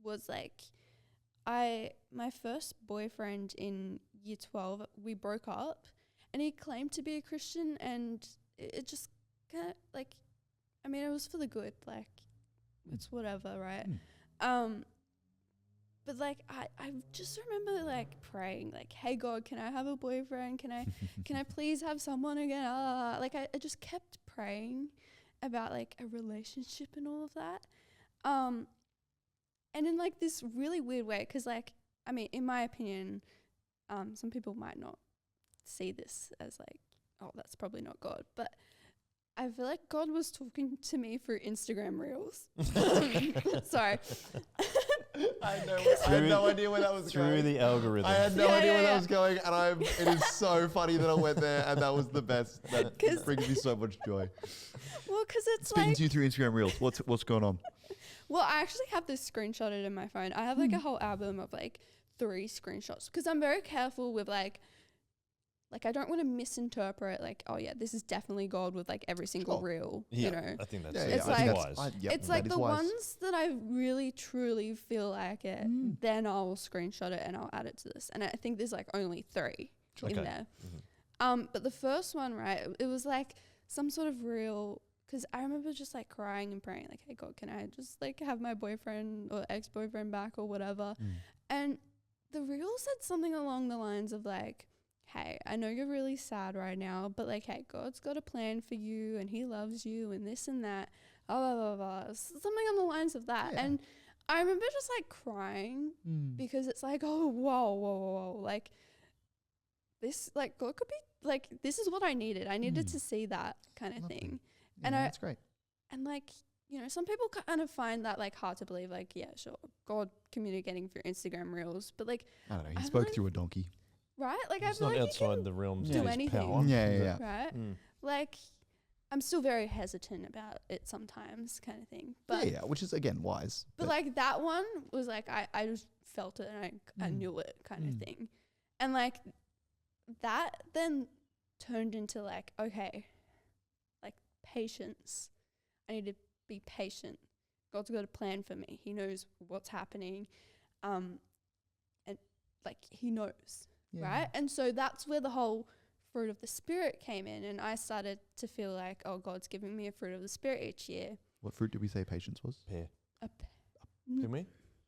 was like my first boyfriend in year 12, we broke up and he claimed to be a Christian and it just kind of like, I mean, it was for the good, like it's whatever, right? But like I just remember like praying like, hey God, can I have a boyfriend? Can I please have someone again? Like I just kept praying about like a relationship and all of that. And in like this really weird way, because like, I mean, in my opinion, some people might not see this as like, oh, that's probably not God. But I feel like God was talking to me through Instagram Reels. Sorry. I had no idea where that was going. Through the algorithm. I had no idea where that was going, and it is so funny that I went there, and that was the best. That brings me so much joy. Well, because it's Speaking like to you through Instagram Reels. What's going on? Well, I actually have this screenshotted in my phone. I have like a whole album of like 3 screenshots because I'm very careful with like I don't want to misinterpret like, oh yeah, this is definitely God with like every single reel, you know. I think that's it's like wise. It's like the ones that I really truly feel like it, then I'll screenshot it and I'll add it to this. And I think there's like only 3 in there. But the first one, right, it was like some sort of reel because I remember just like crying and praying, like, hey God, can I just like have my boyfriend or ex-boyfriend back or whatever? And the reel said something along the lines of like, hey, I know you're really sad right now, but like, hey, God's got a plan for you and he loves you and this and that, blah, blah, blah, blah. Something on the lines of that. Yeah. And I remember just like crying because it's like, oh, whoa. Like this, like God could be like, this is what I needed. I needed to see that kind of thing. Yeah, And that's great. And like, you know, some people kind of find that like hard to believe, like, yeah, sure, God communicating through Instagram reels, but like, I don't know. He I spoke feel through a donkey. right? Like, I It's feel not like outside the realms do of his anything. power. Yeah. right? Like, I'm still very hesitant about it sometimes, kind of thing. But Yeah, which is again wise. But like that one was like I just felt it and I knew it kind of thing. And like that then turned into like, okay, like patience. I need to be patient. God's got a plan for me. He knows what's happening. And like he knows. Right? And so that's where the whole fruit of the Spirit came in, and I started to feel like, oh, God's giving me a fruit of the Spirit each year. What fruit did we say patience was? Pear. Didn't we?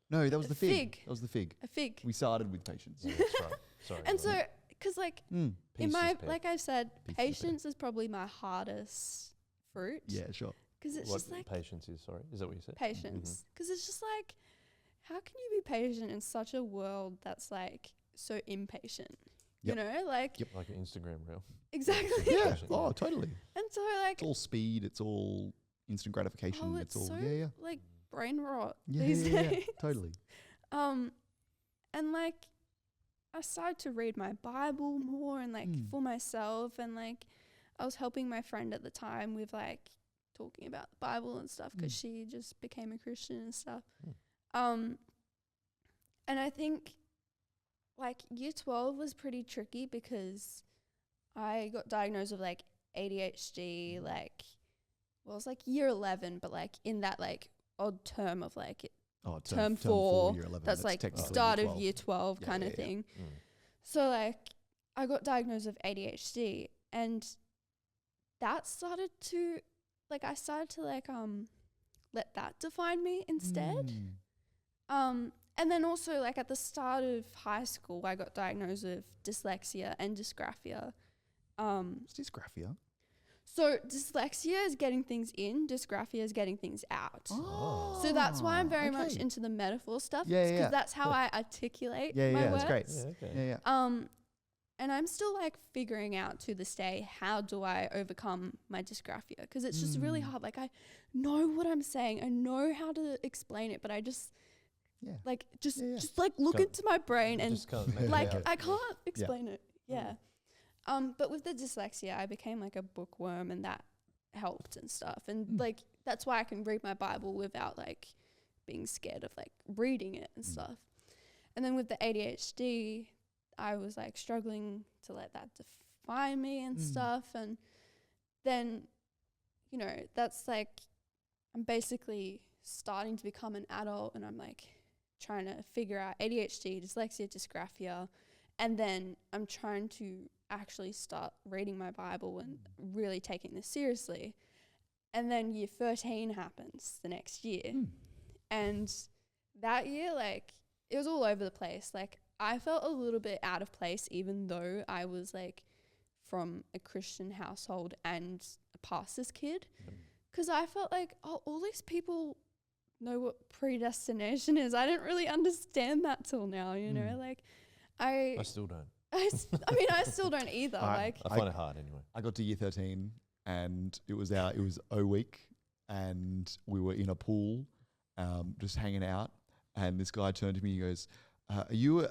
No, that was the fig. fig. That was the fig. A fig. We started with patience. Yeah, that's right. Sorry. And so, because like Peace in my, is pear. like I said, Peace is patience is probably my hardest fruit. Yeah, sure. Because it's what just like patience is, sorry. Is that what you said? patience. Because it's just like, how can you be patient in such a world that's like so impatient? Yep. You know, like Like an Instagram reel. exactly. Yeah. Patient, Oh, totally. And so like, It's all speed. It's all instant gratification. oh, it's it's all so like brain rot yeah, these yeah, days. totally. And like I started to read my Bible more and like for myself, and like I was helping my friend at the time with like talking about the Bible and stuff because she just became a Christian and stuff. And I think like year 12 was pretty tricky because I got diagnosed with like ADHD, like, well, it was like year 11, but like in that like odd term of like term 4, year 11. that's like technically start year of 12. year 12 Yeah, kind yeah, of yeah. thing. So like I got diagnosed with ADHD, and that started to like, I started to like let that define me instead. And then also like at the start of high school, I got diagnosed with dyslexia and dysgraphia. What's dysgraphia? So dyslexia is getting things in, dysgraphia is getting things out. Oh. So that's why I'm very okay. much into the metaphor stuff, Yeah, because yeah. that's how I articulate Yeah, my yeah, words. that's great. Yeah, okay. Yeah, yeah. And I'm still like figuring out to this day, how do I overcome my dysgraphia? Because it's just really hard. Like I know what I'm saying, I know how to explain it, but I just like just like look Can't- into my brain and Just can't make it like out. I can't explain it. Yeah. But with the dyslexia, I became like a bookworm, and that helped and stuff. And like that's why I can read my Bible without like being scared of like reading it and stuff. And then with the ADHD, I was like struggling to let that define me and stuff. And then, you know, that's like, I'm basically starting to become an adult, and I'm like trying to figure out ADHD, dyslexia, dysgraphia. And then I'm trying to actually start reading my Bible and really taking this seriously. And then year 13 happens the next year. And that year, like, it was all over the place. Like, I felt a little bit out of place, even though I was like from a Christian household and a pastor's kid. Because I felt like, oh, all these people know what predestination is. I didn't really understand that till now, you know? Like, I still don't. I mean, I still don't either. Like, I find it hard anyway. I got to year 13 and it was O week, and we were in a pool, just hanging out. And this guy turned to me and he goes, are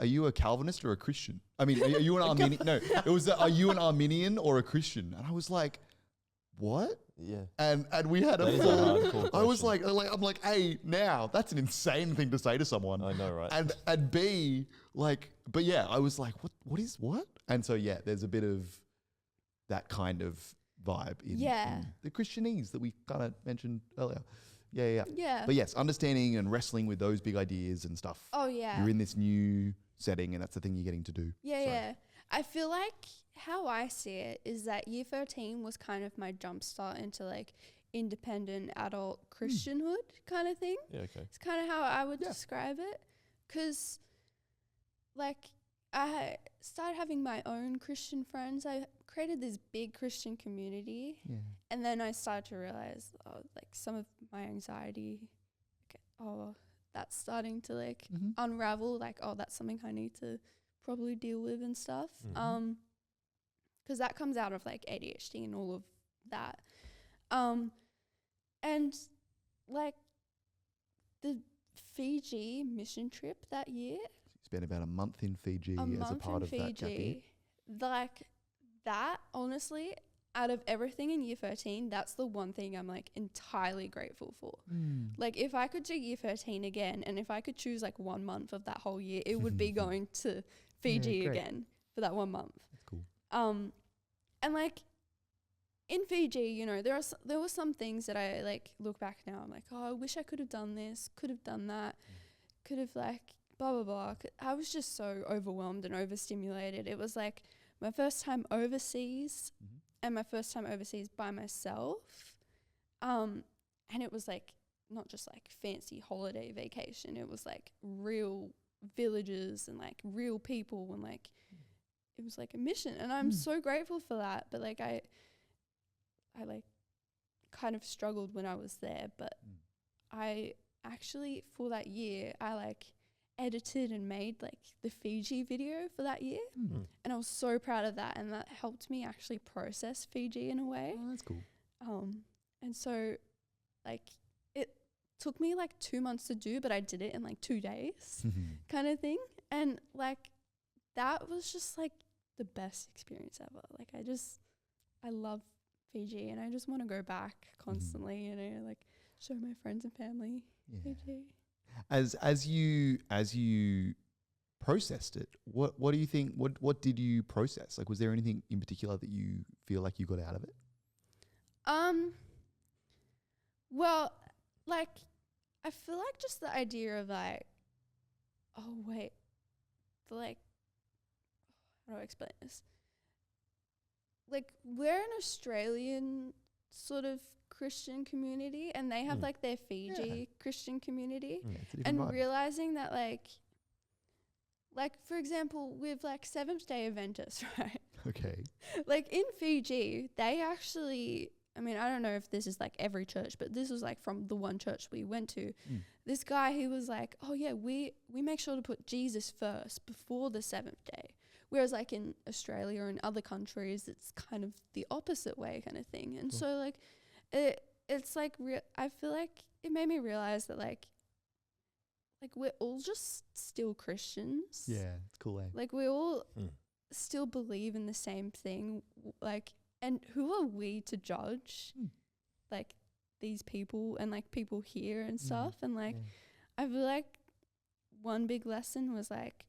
you a Calvinist or a Christian? I mean, are you an Arminian? No, it was, are you an Arminian or a Christian? And I was like, what? Yeah. And we had That a is a full, hardcore I was question. like, I'm like, hey, now that's an insane thing to say to someone. I know, right? And B, like, but yeah, I was like, what? And so yeah, there's a bit of that kind of vibe in the Christianese that we kind of mentioned earlier. Yeah. But yes, understanding and wrestling with those big ideas and stuff. oh yeah. You're in this new setting, and that's the thing you're getting to do. Yeah. I feel like how I see it is that year 13 was kind of my jumpstart into like independent adult Christianhood kind of thing. Yeah, okay. It's kind of how I would describe it. Because, like, I started having my own Christian friends. I created this big Christian community. Yeah. And then I started to realize, like, some of my anxiety, that's starting to, like, unravel. Like, that's something I need to probably deal with and stuff. Because that comes out of, like, ADHD and all of that. And, like, the Fiji mission trip that year. Spent about a month in Fiji as a part of that gap year. Like, that, honestly, out of everything in year 13, that's the one thing I'm, like, entirely grateful for. Like, if I could do year 13 again, and if I could choose, like, 1 month of that whole year, it would be going to Fiji again for that 1 month. That's cool. And, like, in Fiji, you know, there were some things that I, like, look back now, I'm like, I wish I could have done this, could have done that, could have, like, blah, blah, blah. I was just so overwhelmed and overstimulated. It was, like, my first time overseas and my first time overseas by myself. And it was, like, not just, like, fancy holiday vacation. It was, like, real villages and, like, real people and, like, it was, like, a mission. And I'm so grateful for that. But, like, I like kind of struggled when I was there, but I actually for that year I like edited and made like the Fiji video for that year, and I was so proud of that, and that helped me actually process Fiji in a way. Oh, that's cool. And so like it took me like 2 months to do, but I did it in like 2 days kind of thing, and like that was just like the best experience ever. Like I love Fiji, and I just want to go back constantly, you know, like show my friends and family Fiji. As you processed it, what do you think? What did you process? Like, was there anything in particular that you feel like you got out of it? Well, like I feel like just the idea of like, like, how do I explain this? Like, we're an Australian sort of Christian community, and they have like their Fiji Christian community, and vibe. Realizing that like for example with like Seventh-day Adventists, right? Okay. Like in Fiji, they actually, I mean, I don't know if this is like every church, but this was like from the one church we went to. This guy, he was like, oh yeah, we make sure to put Jesus first before the seventh day. Whereas like in Australia or in other countries, it's kind of the opposite way kind of thing. And so like it's like I feel like it made me realize that like we're all just still Christians. Yeah, it's cool, eh? Like we all still believe in the same thing. Like, and who are we to judge like these people and like people here and stuff? And like I feel like one big lesson was like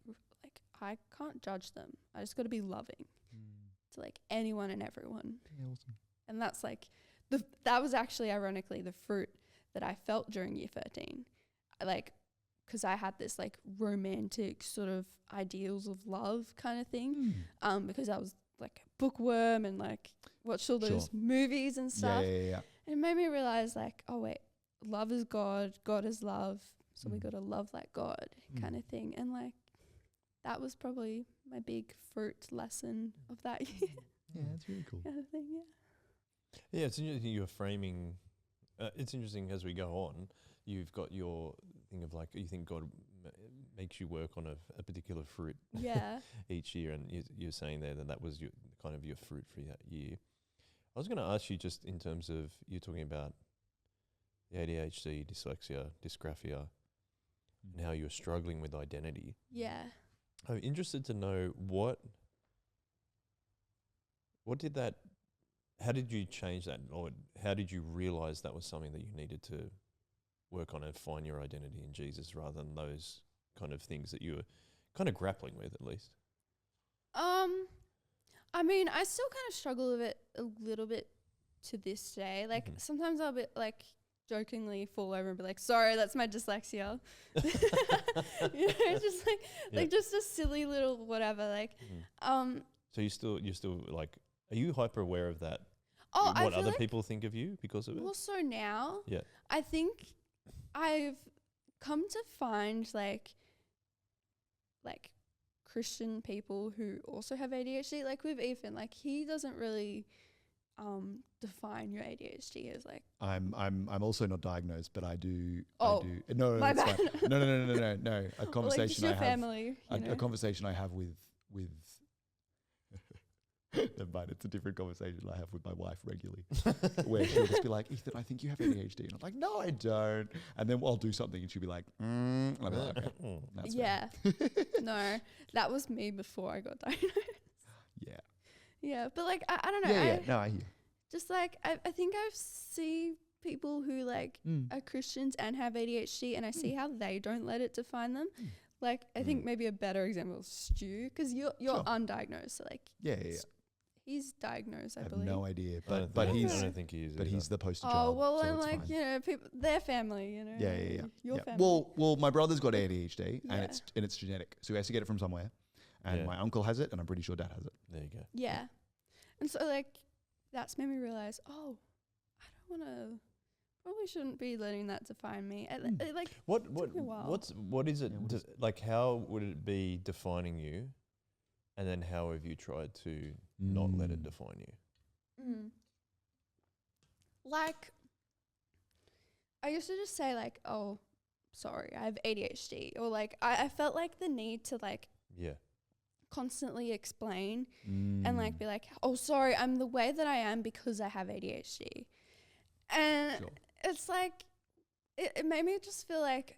I can't judge them. I just got to be loving to like anyone and everyone. Yeah, awesome. And that's like that was actually ironically the fruit that I felt during year 13. Like, because I had this like romantic sort of ideals of love kind of thing, because I was like a bookworm and like watched all those movies and stuff. Yeah. And it made me realize like, oh wait, love is God, God is love, so we got to love like God kind of thing. And like that was probably my big fruit lesson of that year. Yeah, that's really cool. Kind of thing, Yeah, it's interesting you're framing. It's interesting as we go on. You've got your thing of like you think God makes you work on a particular fruit each year, and you're saying there that was your kind of your fruit for that year. I was going to ask you just in terms of you're talking about the ADHD, dyslexia, dysgraphia, and how you're struggling with identity. Yeah. I'm interested to know what did that. How did you change that, or how did you realize that was something that you needed to work on and find your identity in Jesus rather than those kind of things that you were kind of grappling with, at least? I mean, I still kind of struggle with it a little bit to this day. Like sometimes I'll be like jokingly fall over and be like, sorry, that's my dyslexia. You know, just like just a silly little whatever. Like, so you're still like, are you hyper aware of that? Oh, I what feel other like people think of you because of it? more so now. Yeah. I think I've come to find like Christian people who also have ADHD. Like with Ethan, like he doesn't really define your ADHD as like. I'm also not diagnosed, but I do. Oh, I do. No, my it's bad. fine. No. A Or, conversation like just your I have. family. You know? A conversation I have with. Never mind, it's a different conversation I have with my wife regularly, where she'll just be like, "Ethan, I think you have ADHD," and I'm like, "No, I don't." And then I'll do something, and she'll be like, and I'll be like, "Okay, that's fair." Yeah. No, that was me before I got diagnosed. Yeah. Yeah, but like I don't know. Yeah. No, I hear. Just like I think I see people who like are Christians and have ADHD, and I see how they don't let it define them. Like I think maybe a better example is Stu, because you're Sure. undiagnosed, so like Yeah. he's diagnosed, I I have believe. no idea, I but don't he's think he is. but either. he's the poster Oh child. well, so and it's like fine. you know, people, their family, you know. Yeah. Your Yeah. family. Well, my brother's got ADHD, Yeah. and it's genetic, so he has to get it from somewhere. And Yeah. my uncle has it, and I'm pretty sure dad has it. There you go. Yeah, and so like that's made me realize, oh, I don't want to. Probably shouldn't be letting that define me. It, like What took me a while. what is it? Yeah, what is Like how would it be defining you, and then how have you tried to not let it define you? Like, I used to just say like, oh, sorry, I have ADHD, or like I felt like the need to like Yeah. constantly explain and like be like, oh, sorry, I'm the way that I am because I have ADHD, and Sure. it's like it made me just feel like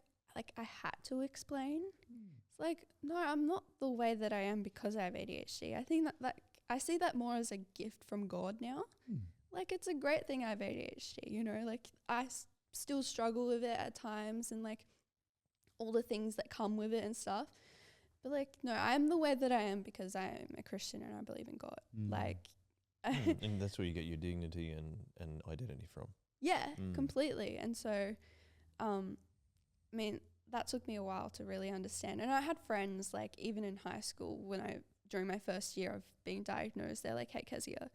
I had to explain. It's like, no, I'm not the way that I am because I have ADHD. I think that I see that more as a gift from God now. Like it's a great thing I have ADHD, you know, like I still struggle with it at times and like all the things that come with it and stuff. But like, no, I'm the way that I am because I am a Christian and I believe in God. Like, And that's where you get your dignity and identity from. yeah, completely. And so, I mean, that took me a while to really understand. And I had friends like even in high school during my first year of being diagnosed, they're like, hey, Kezia,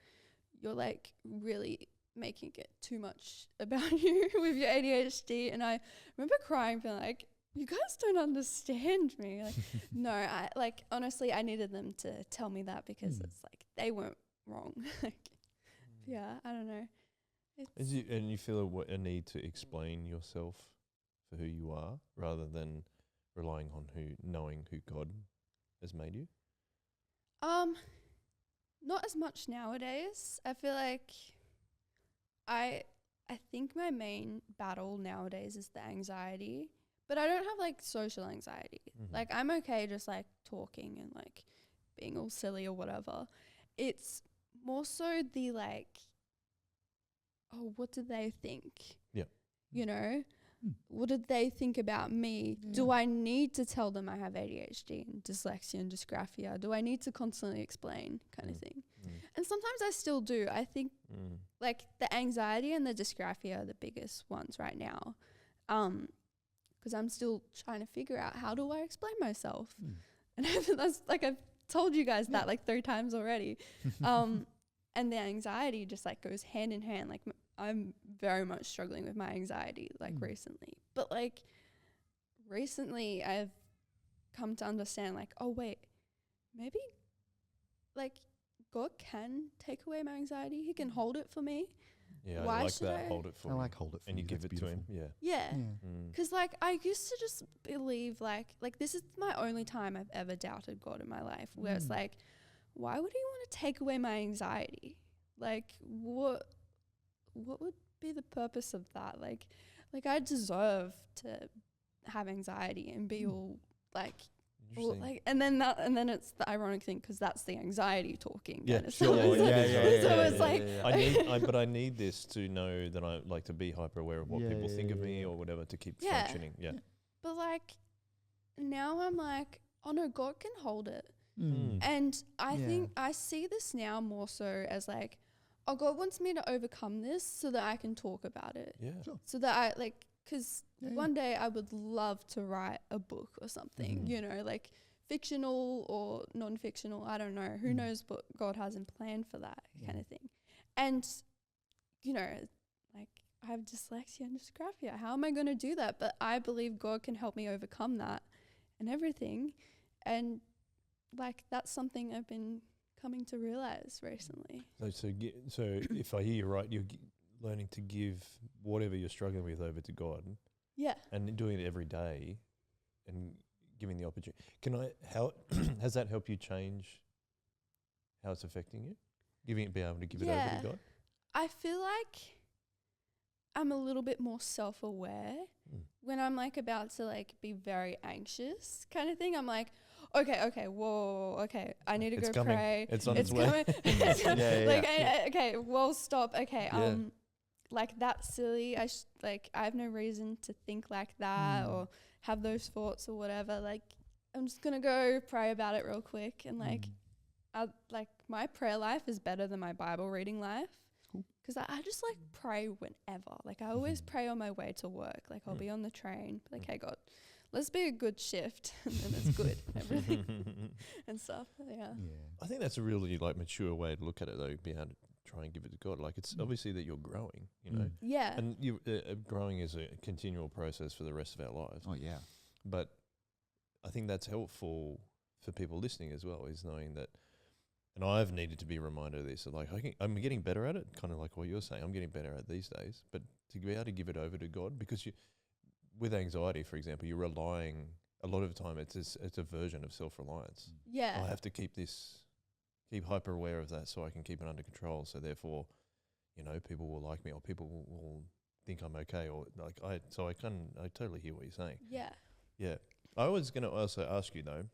you're like really making it too much about you with your ADHD. And I remember crying, being like, you guys don't understand me. Like, no, I like honestly, I needed them to tell me that because it's like they weren't wrong. Like, yeah, I don't know. And you feel a need to explain yourself for who you are rather than relying on knowing who God has made you? Not as much nowadays. I feel like I think my main battle nowadays is the anxiety, but I don't have like social anxiety. Like I'm okay just like talking and like being all silly or whatever. It's more so the like, oh, what do they think? Yeah. You know? What did they think about me? Yeah. Do I need to tell them I have ADHD and dyslexia and dysgraphia? Do I need to constantly explain kind of thing? And sometimes I still do. I think like the anxiety and the dysgraphia are the biggest ones right now. Because I'm still trying to figure out how do I explain myself. And that's like I've told you guys that like 3 times already. And the anxiety just like goes hand in hand. Like I'm very much struggling with my anxiety like recently. But like recently I've come to understand like, oh wait, maybe like God can take away my anxiety. He can hold it for me. Yeah, Why I like should that. I- Hold it for I me. like hold it for and you me. give That's it to him. beautiful. Yeah. Yeah. Because like I used to just believe like this is my only time I've ever doubted God in my life, where it's like, why would he want to take away my anxiety? Like what would be the purpose of that? Like I deserve to have anxiety and be all like, all, Interesting. like, and then it's the ironic thing because that's the anxiety talking. Yeah, kind of. sure. So it's like, I need this to know that I like to be hyper aware of what people think of me or whatever to keep Yeah. functioning. Yeah. but like now I'm like, oh no, God can hold it. Mm. And I think I see this now more so as like, oh, God wants me to overcome this so that I can talk about it. Yeah. Sure. So that I like, because one day I would love to write a book or something, you know, like fictional or non-fictional. I don't know. Who knows what God has in plan for that kind of thing. And you know, like I have dyslexia and dysgraphia. How am I going to do that? But I believe God can help me overcome that and everything. And like that's something I've been coming to realize recently. So if I hear you right, you're learning to give whatever you're struggling with over to God. Yeah. And doing it every day and giving the opportunity. Has that helped you change how it's affecting you? Be able to give it over to God? I feel like I'm a little bit more self-aware when I'm like about to like be very anxious kind of thing. I'm like, okay, whoa, okay, I need to It's go coming. pray. It's on its way. Okay, well, stop. Okay, like that's silly. I have no reason to think like that or have those thoughts or whatever. Like, I'm just gonna go pray about it real quick and my prayer life is better than my Bible reading life. Because I just like pray whenever. Like I always pray on my way to work. Like I'll be on the train. Like, hey God, let's be a good shift. And then it's good. Everything and stuff. Yeah. I think that's a really like mature way to look at it though. Be able to try and give it to God. Like it's obviously that you're growing, you know. Yeah. And you growing is a continual process for the rest of our lives. Oh yeah. But I think that's helpful for people listening as well, is knowing that. And I've needed to be reminded of this. So like I'm getting better at it, kind of like what you're saying. I'm getting better at it these days. But to be able to give it over to God, because with anxiety, for example, you're relying a lot of the time. It's a version of self-reliance. Yeah. I have to keep hyper aware of that so I can keep it under control. So therefore, you know, people will like me or people will think I'm okay or like I totally hear what you're saying. Yeah. Yeah. I was going to also ask you though,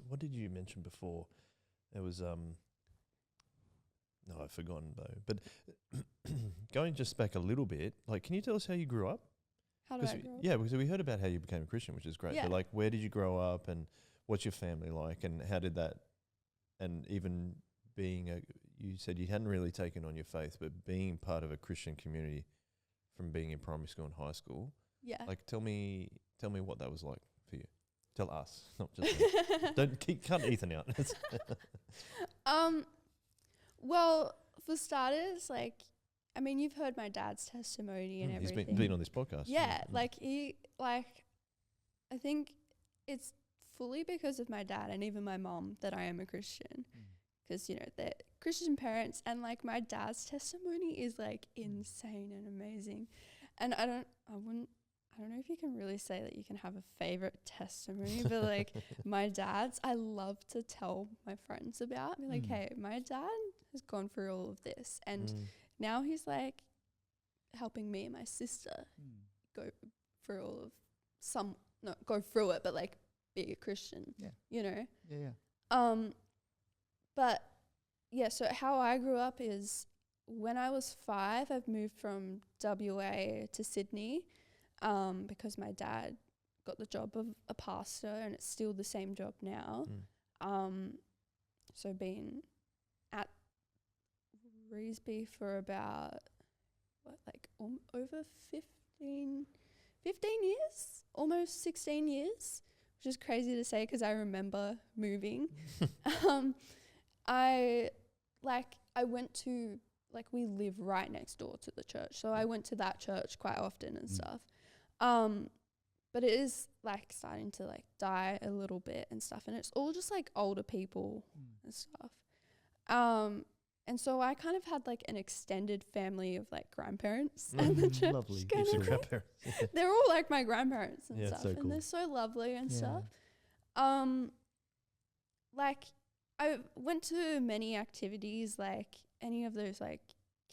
what did you mention before? There was no, I've forgotten though. But going just back a little bit, like, can you tell us how you grew up? How did I grow up? Yeah, because we heard about how you became a Christian, which is great. Yeah. But like, where did you grow up, and what's your family like, and how did that? And even you said you hadn't really taken on your faith, but being part of a Christian community from being in primary school and high school. Yeah. Like, tell me what that was like for you. Tell us, not just me. Don't cut Ethan out. Well, for starters, like, I mean, you've heard my dad's testimony and everything. He's been on this podcast. Yeah, I think it's fully because of my dad and even my mom that I am a Christian. Because, you know, they're Christian parents, and like my dad's testimony is like insane and amazing. And I don't know if you can really say that you can have a favorite testimony, but like my dad's, I love to tell my friends about. Be like, hey, my dad has gone through all of this, and now he's like helping me and my sister go through all of not go through it, but like be a Christian. Yeah, you know. Yeah. But yeah, so how I grew up is when I was 5, I've moved from WA to Sydney. Because my dad got the job of a pastor, and it's still the same job now. So been at Reesby for about over 15 years, almost 16 years, which is crazy to say because I remember moving. I went to, like, we live right next door to the church, so I went to that church quite often and stuff. But it is like starting to like die a little bit and stuff, and it's all just like older people and stuff. And so I kind of had like an extended family of like grandparents at the church. Lovely. Grandparents. They're all like my grandparents and stuff, so and cool. they're so lovely and stuff. Like I went to many activities, like any of those like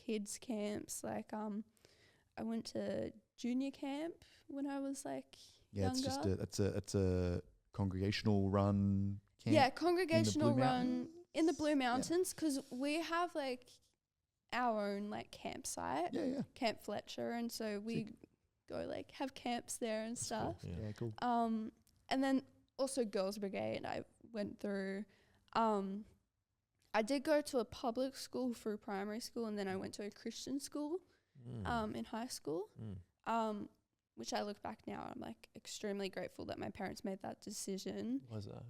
kids camps. Like I went to junior camp when I was like younger. It's a congregational run camp. Yeah, congregational run in the Blue Yeah. Mountains, because we have like our own like campsite, Camp Fletcher, and so we go like have camps there and stuff. Cool. Yeah, cool. And then also Girls Brigade I went through. I did go to a public school through primary school, and then I went to a Christian school in high school, which I look back now, I'm like extremely grateful that my parents made that decision. Why is that?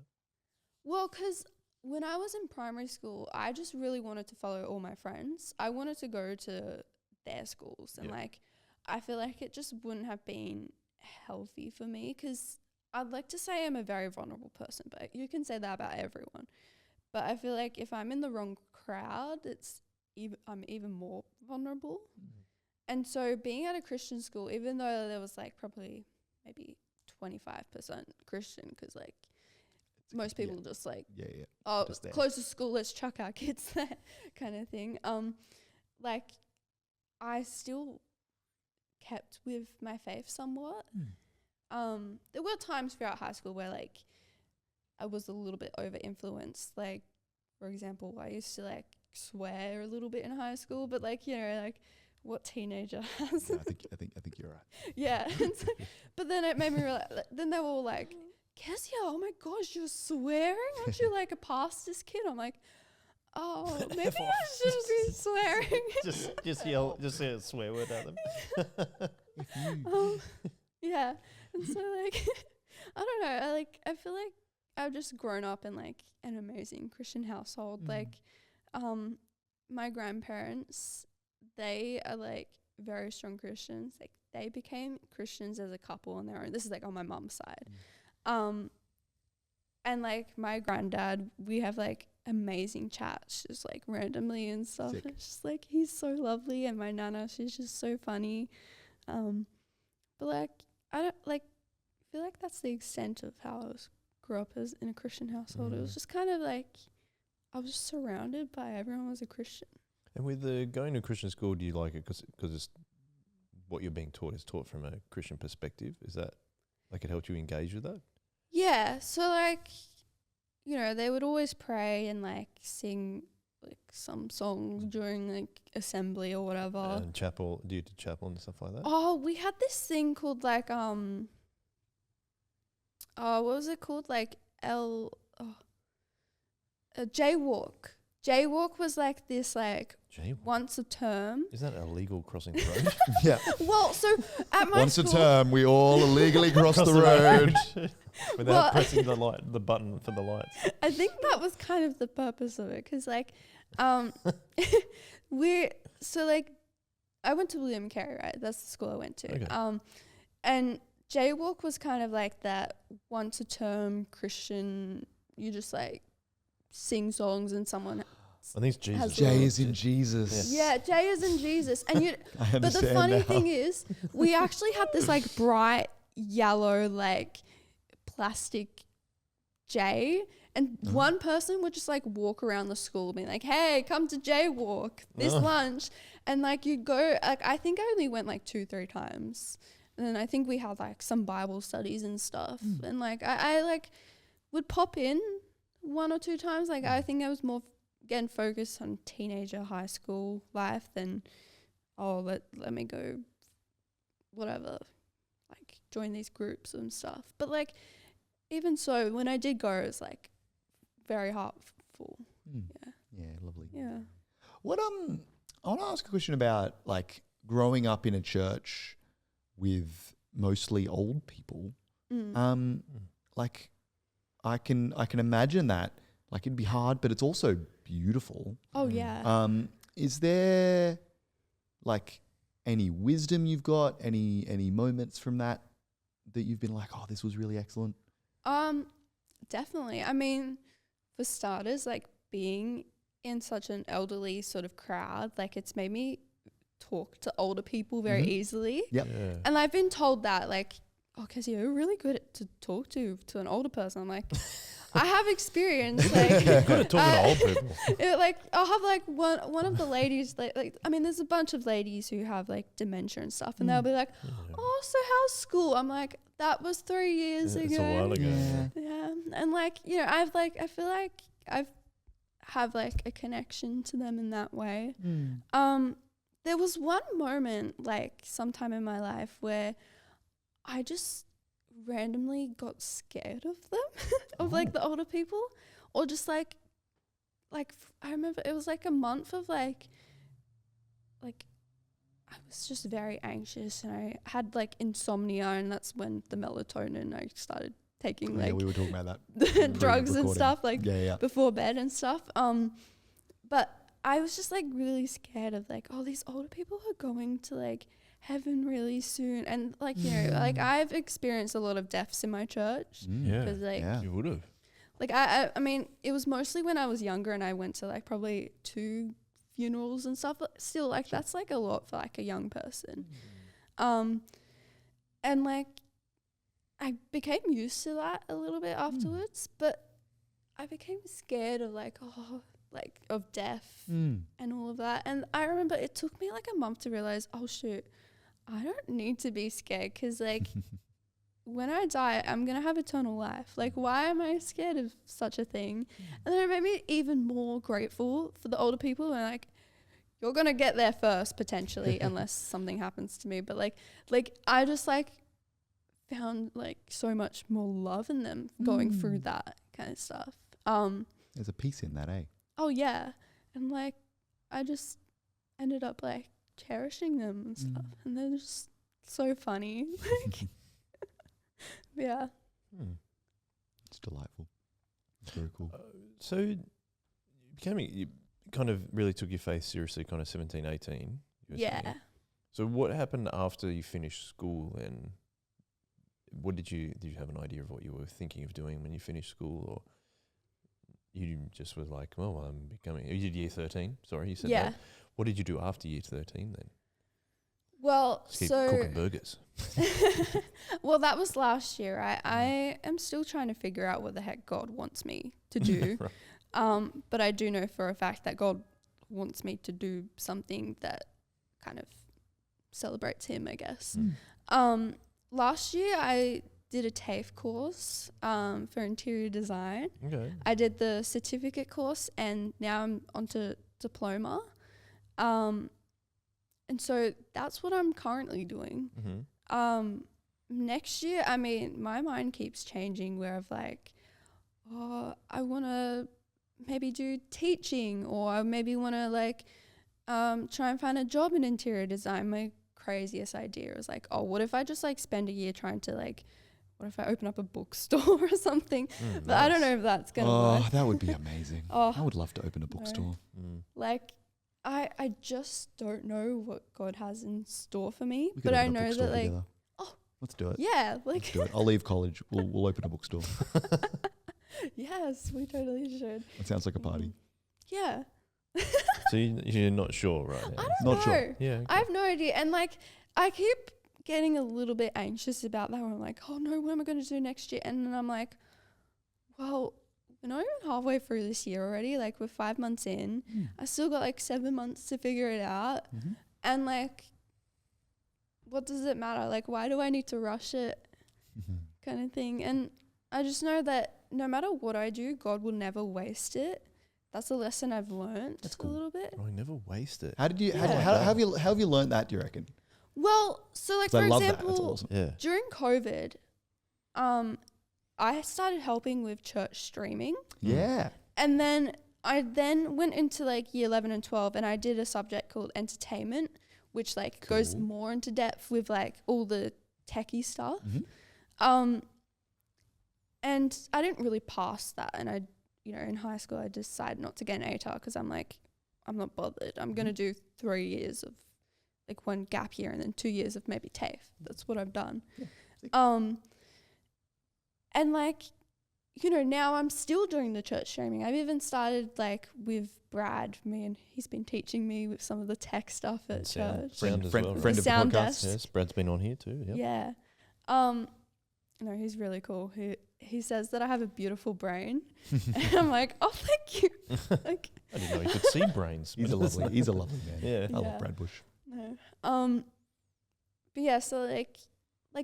Well, because when I was in primary school, I just really wanted to follow all my friends. I wanted to go to their schools, and like I feel like it just wouldn't have been healthy for me, because I'd like to say I'm a very vulnerable person, but you can say that about everyone. But I feel like if I'm in the wrong crowd, I'm even more vulnerable. And so being at a Christian school, even though there was like probably maybe 25% Christian, because like most people just like, oh, closest school, let's chuck our kids there kind of thing. Like I still kept with my faith somewhat. There were times throughout high school where like I was a little bit over influenced. Like, for example, I used to like swear a little bit in high school, but like, you know, like what teenager has? Yeah, I think you're right. Yeah. But then it made me realize, then they were all like, Kezia, oh my gosh, you're swearing? Aren't you like a pastor's kid? I'm like, oh, maybe I shouldn't be swearing. just say a swear word at them. Yeah. And so like, I don't know. I feel like I've just grown up in like an amazing Christian household. Like, my grandparents, they are like very strong Christians. Like they became Christians as a couple on their own. This is like on my mum's side. And like my granddad, we have like amazing chats just like randomly and stuff. Sick. It's just like he's so lovely, and my nana, she's just so funny. But like I don't like feel like that's the extent of how I grew up as in a Christian household. It was just kind of like I was surrounded by everyone was a Christian. And with the going to Christian school, do you like it because it's what you're being taught is taught from a Christian perspective? Is that like it helped you engage with that? Yeah, so like, you know, they would always pray and like sing like some songs during like assembly or whatever. And chapel, do you do chapel and stuff like that? Oh, we had this thing called like what was it called? Like jaywalk. Jaywalk was like this like once a term. Is that illegal crossing the road? Yeah. Well, so at my Once school, a term, we all illegally cross the road. Without pressing the button for the lights. I think that was kind of the purpose of it, because like I went to William Carey, right? That's the school I went to. Okay. And jaywalk was kind of like that once a term Christian, you just like sing songs and someone I think it's Jesus. J is in Jesus. Yeah, J is in Jesus. And you I but the funny now. thing is, we actually had this like bright yellow like plastic J, and one person would just like walk around the school being like, hey, come to jaywalk this lunch. And like you'd go, like I think I only went like 2-3 times. And then I think we had like some Bible studies and stuff. And like I like would pop in 1 or 2 times. Like I think I was more getting focused on teenager high school life than let me go whatever, like join these groups and stuff. But like even so, when I did go, it was like very heartful. Yeah, lovely. Yeah. What I want to ask a question about like growing up in a church with mostly old people. Like I can imagine that like it'd be hard, but it's also beautiful. Oh yeah. Is there like any wisdom you've got, any moments from that you've been like, oh, this was really excellent? Definitely. I mean, for starters, like being in such an elderly sort of crowd, like it's made me talk to older people very easily. Yep. Yeah. And I've been told that like, oh, Kezia, you're really good to talk to an older person. I'm like, I have experience. Like, Good at talking to old people. like I'll have like one of the ladies like I mean, there's a bunch of ladies who have like dementia and stuff, and they'll be like, oh, so how's school? I'm like, that was 3 years ago. It's a while ago. Yeah, and like, you know, I feel like I've have like a connection to them in that way. There was one moment like sometime in my life where I just randomly got scared of them, of like the older people, or just like I remember it was like a month of like I was just very anxious, and I had like insomnia, and that's when the melatonin, I started taking Yeah, like we were talking about that. drugs and Recording. stuff like Yeah. before bed and stuff. But I was just like really scared of like, oh, these older people are going to like heaven really soon, and like like I've experienced a lot of deaths in my church. Yeah. 'Cause, like, Yeah. You would have. Like I mean, it was mostly when I was younger, and I went to like probably 2 funerals and stuff. But still, like that's like a lot for like a young person. And like I became used to that a little bit afterwards, but I became scared of like of death and all of that. And I remember it took me like a month to realize, oh shoot, I don't need to be scared, because like when I die, I'm going to have eternal life. Like, why am I scared of such a thing? And then it made me even more grateful for the older people. And like, you're going to get there first, potentially, unless something happens to me. But like I just like found like so much more love in them going through that kind of stuff. There's a piece in that, eh? Oh yeah. And like, I just ended up like cherishing them and stuff. And they're just so funny. Like, yeah. It's delightful. It's very cool. So you kind of really took your faith seriously kind of 17, 18. You were Yeah. saying. So what happened after you finished school, and what did you have an idea of what you were thinking of doing when you finished school, or you just was like, well, I'm becoming, you did year 13, sorry, you said Yeah. that. What did you do after year 13 then? Well, Just keep so cooking burgers. well, that was last year. I am still trying to figure out what the heck God wants me to do. Right. But I do know for a fact that God wants me to do something that kind of celebrates him, I guess. Last year I did a TAFE course for interior design. Okay. I did the certificate course, and now I'm onto diploma. And so that's what I'm currently doing. Next year, I mean, my mind keeps changing where I've like, oh, I want to maybe do teaching, or I maybe want to like try and find a job in interior design. My craziest idea was like, oh, what if I just like spend a year trying to like, what if I open up a bookstore or something? But I don't know if that's going to work. That would be amazing. I would love to open a bookstore. Like, I just don't know what God has in store for me. We could but I open a know bookstore that like, together. Let's do it. yeah, like, Let's do it. I'll leave college. We'll open a bookstore. yes, we totally should. It sounds like a party. Yeah. So you're not sure right now? I don't Not know. sure. Yeah. Okay. I have no idea. And like, I keep getting a little bit anxious about that. Where I'm like, oh no, what am I going to do next year? And then I'm like, well, we're not even halfway through this year already. Like, we're 5 months in. I still got like 7 months to figure it out. And like, what does it matter? Like, why do I need to rush it? Kind of thing. And I just know that no matter what I do, God will never waste it. That's a lesson I've learned a little bit. I never waste it. How did you? How, Yeah. how have you learned that? Do you reckon? Well, so like, 'Cause for I love that. example, That's awesome. Yeah. during COVID, I started helping with church streaming. Yeah. And then I then went into like year 11 and 12, and I did a subject called entertainment, which like goes more into depth with like all the techie stuff. And I didn't really pass that. And I, in high school, I decided not to get an ATAR because I'm like, I'm not bothered. I'm going to do 3 years of like one gap year and then 2 years of maybe TAFE. That's what I've done. And like, now I'm still doing the church streaming. I've even started like with Brad, he's been teaching me with some of the tech stuff at church. Sound as Friend well, of right? the Sound podcast. desk. Yes, Brad's been on here too. Yep. Yeah. No, he's really cool. He says that I have a beautiful brain. And I'm like, oh, thank you. Like, I didn't know you could see brains. He's a lovely man. Yeah. I Yeah. love Brad Bush. no. But yeah, so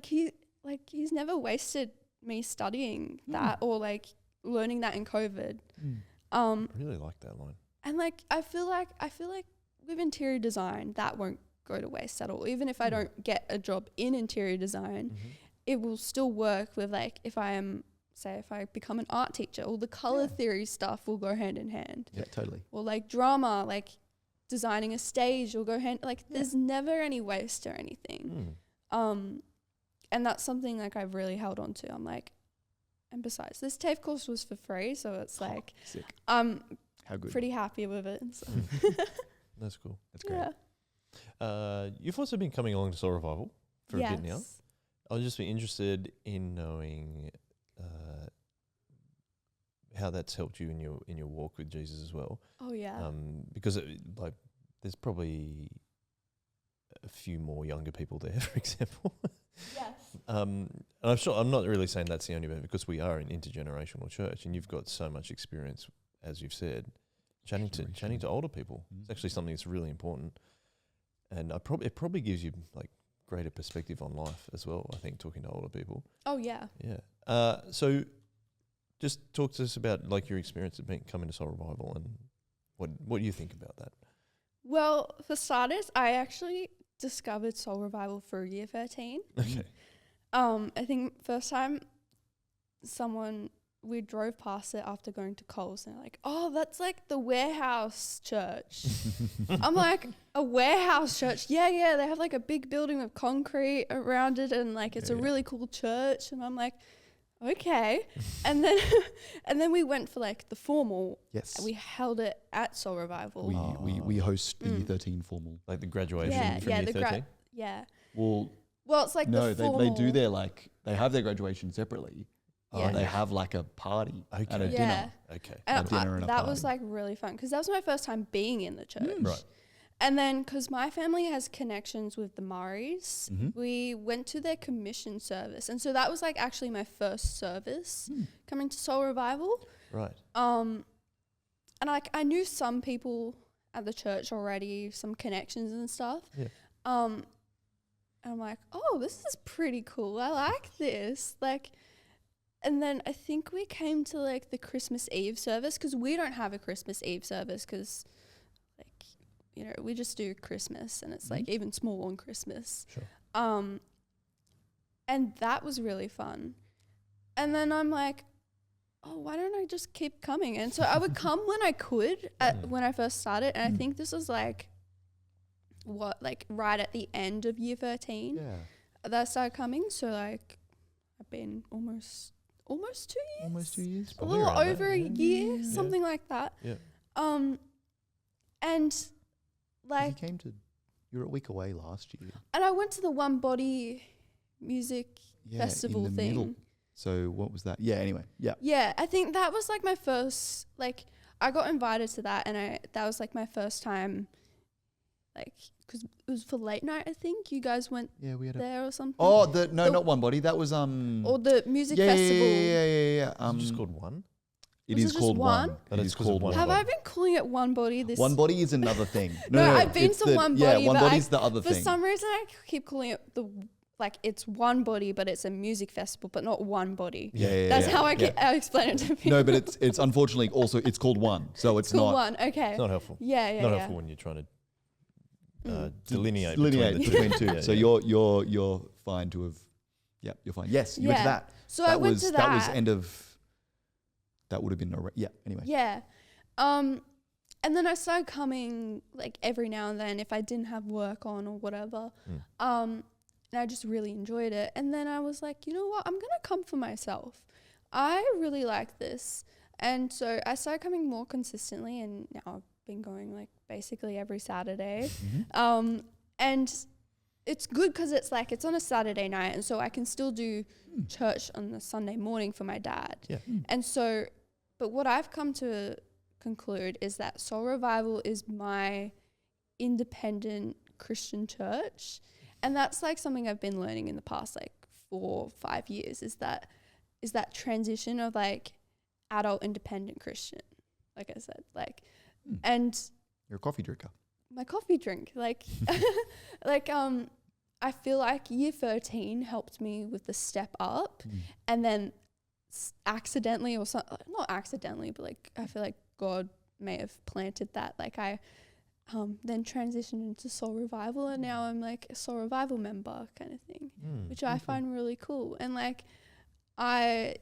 he's never wasted me studying that or like learning that in COVID. I really like that line. And like I feel like with interior design that won't go to waste at all. Even if I don't get a job in interior design, it will still work with like if I become an art teacher, all the color theory stuff will go hand in hand. Yeah, totally. Or like drama, like designing a stage will go hand like there's never any waste or anything. And that's something like I've really held on to. I'm like, And besides, this TAFE course was for free, so it's like Sick. I'm How good. pretty happy with it. And so, That's cool. That's great. yeah. You've also been coming along to Soul Revival for a bit now. Yes. I'll just be interested in knowing how that's helped you in your walk with Jesus as well. Oh yeah. Because like there's probably a few more younger people there, for example. Yes. And I'm sure I'm not really saying that's the only way, because we are an intergenerational church, and you've got so much experience, as you've said, chatting to older people. It's actually something that's really important, and it probably gives you like greater perspective on life as well. I think talking to older people. Oh yeah. Yeah. So, just talk to us about like your experience of coming to Soul Revival, and what do you think about that? Well, for starters, I actually discovered Soul Revival through year 13. Okay. I think first time we drove past it after going to Coles, and they're like, oh, that's like the warehouse church. I'm like, a warehouse church? Yeah, they have like a big building with concrete around it, and like it's a really cool church. And I'm like, okay. and then we went for like the formal. Yes. We held it at Soul Revival. We host the year 13 formal. Like the graduation from yeah, year the 13? yeah. Well, It's like no, the formal. they do they have their graduation separately. Yeah. They have like a party and a Okay. dinner. Okay. And A dinner and a that was party. like really fun because that was my first time being in the church. Right. And then because my family has connections with the Murrays, Mm-hmm. we went to their commission service. And so that was like actually my first service coming to Soul Revival. Right. And I knew some people at the church already, some connections and stuff. Yeah. And I'm like, oh, this is pretty cool. I like this. Like, and then I think we came to like the Christmas Eve service because we don't have a Christmas Eve service because, like, you know, we just do Christmas and it's like even small on Christmas. Sure. And that was really fun. And then I'm like, oh, why don't I just keep coming? And so I would come when I could when I first started. And I think this was like, right at the end of year 13 that I started coming. So like I've been almost 2 years. Almost 2 years. A Probably little around over that, a yeah. year, something like that. Yeah. And like, You were a week away last year. and I went to the One Body music festival in the thing. middle. So what was that? Yeah, anyway. Yeah. Yeah, I think that was like my first, like, I got invited to that, and that was like my first time, like, because it was for late night, I think. You guys went Yeah, we had there or something. Oh, The- not One Body. That was Or the music festival. Yeah. Is it just called one? It Was is it just called one? One. But It it's is 'cause of called One One. Have Body. I been calling it One Body? One Body is another thing. No, I've been it's to One Body, One but Body's the other For thing. some reason, I keep calling it it's One Body, but it's a music festival, but not One Body. Yeah, That's yeah, how yeah. I explain it to people. No, but it's unfortunately also it's called One, so it's Cool not one. Okay. It's not helpful. Yeah. Not helpful when you're trying to delineate delineate between the between two. two. So Yeah. you're fine to have. Yeah, you're fine. Yes, you went to Yeah. that. So I went to that. That was end of. That would have been yeah. Anyway. Yeah. And then I started coming like every now and then if I didn't have work on or whatever. And I just really enjoyed it. And then I was like, you know what? I'm going to come for myself. I really like this. And so I started coming more consistently, and now I've been going like basically every Saturday. And it's good because it's on a Saturday night, and so I can still do church on the Sunday morning for my dad. Yeah. And so, but what I've come to conclude is that Soul Revival is my independent Christian church. And that's like something I've been learning in the past like 4 or 5 years is that transition of like adult independent Christian, like I said, like, and You're a coffee drinker. my coffee drink, like, I feel like year 13 helped me with the step up, and then accidentally or not accidentally, but like I feel like God may have planted that. Like I then transitioned into Soul Revival, and now I'm like a Soul Revival member kind of thing, which I find really cool. And like I've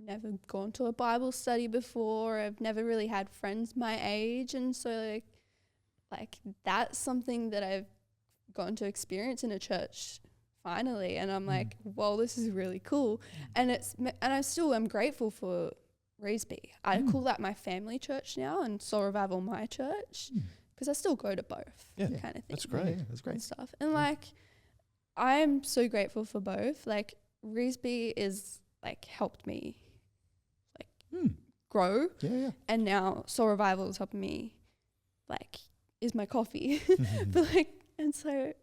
never gone to a Bible study before. I've never really had friends my age, and so like that's something that I've gotten to experience in a church finally. And I'm like, whoa, this is really cool. And I still am grateful for Reesby. I call that my family church now, and Soul Revival my church, because I still go to both kind of thing. That's great. Yeah, that's great. And stuff. And like, I'm so grateful for both. Like, Reesby is like helped me like grow. Yeah. And now Soul Revival is helping me, like, is my coffee. But like, and so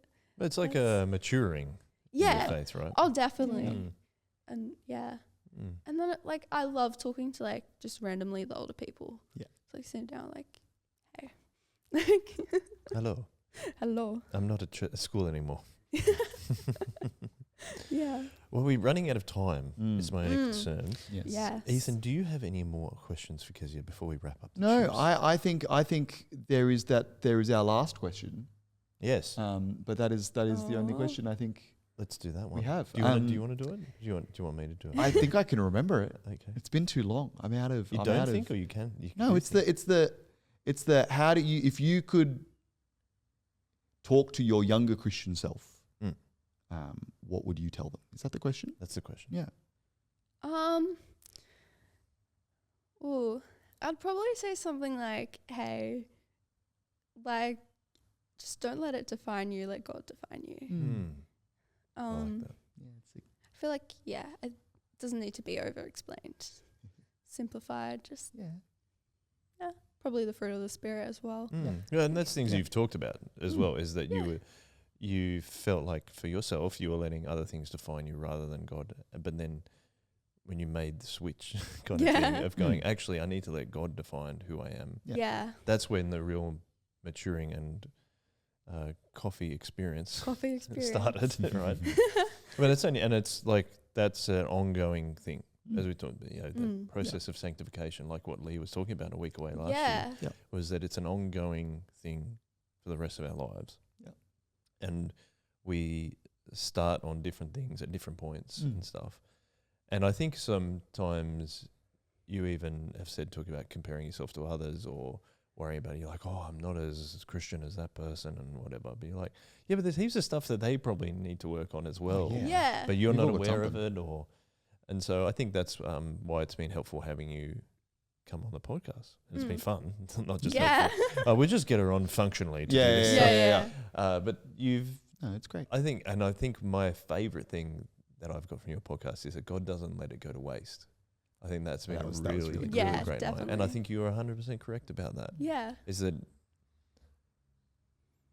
It's like a maturing in your faith, right? Oh, definitely. Mm. And yeah. Mm. And then like I love talking to like just randomly the older people. Yeah. It's like sitting down like, hey. Like Hello. hello. I'm not at school anymore. Yeah. Well, we're running out of time, is my only concern. Yes. Yes. Ethan, do you have any more questions for Kezia before we wrap up? No, I think there is our last question. Yes. But that is the only Aw. question I think Let's do that one. we have. Do you want to do it? Do you want me to do it? I think I can remember it. Okay. It's been too long. I'm out of. You I'm don't out think, of, or you can? No, it's the how do you, if you could talk to your younger Christian self, what would you tell them? Is that the question? That's the question. Yeah. Ooh, I'd probably say something like, hey, like, just don't let it define you, let God define you. I like that. Yeah, it's I feel like, yeah, it doesn't need to be over-explained. Simplified, just, probably the fruit of the Spirit as well. Yeah, and that's things you've talked about as well, is that you felt like for yourself you were letting other things define you rather than God. But then when you made the switch kind of thing of going, actually I need to let God define who I am. Yeah. That's when the real maturing and coffee experience started, right? But it's like that's an ongoing thing. As we talked about, the process of sanctification, like what Lee was talking about a week away last year, was that it's an ongoing thing for the rest of our lives. Yeah. And we start on different things at different points and stuff. And I think sometimes you even have talking about comparing yourself to others or worrying about it. You're like, oh, I'm not as Christian as that person and whatever. But you're like, yeah, but there's heaps of stuff that they probably need to work on as well. Yeah. But you're We've not all got aware of something. it and so I think that's why it's been helpful having you come on the podcast. And it's been fun. It's not just helpful. We just get her on functionally to do this stuff. But No, it's great. I think my favorite thing that I've got from your podcast is that God doesn't let it go to waste. I think that's been That was really really cool. great line. And I Definitely. think you are 100% correct about that. Yeah. Is that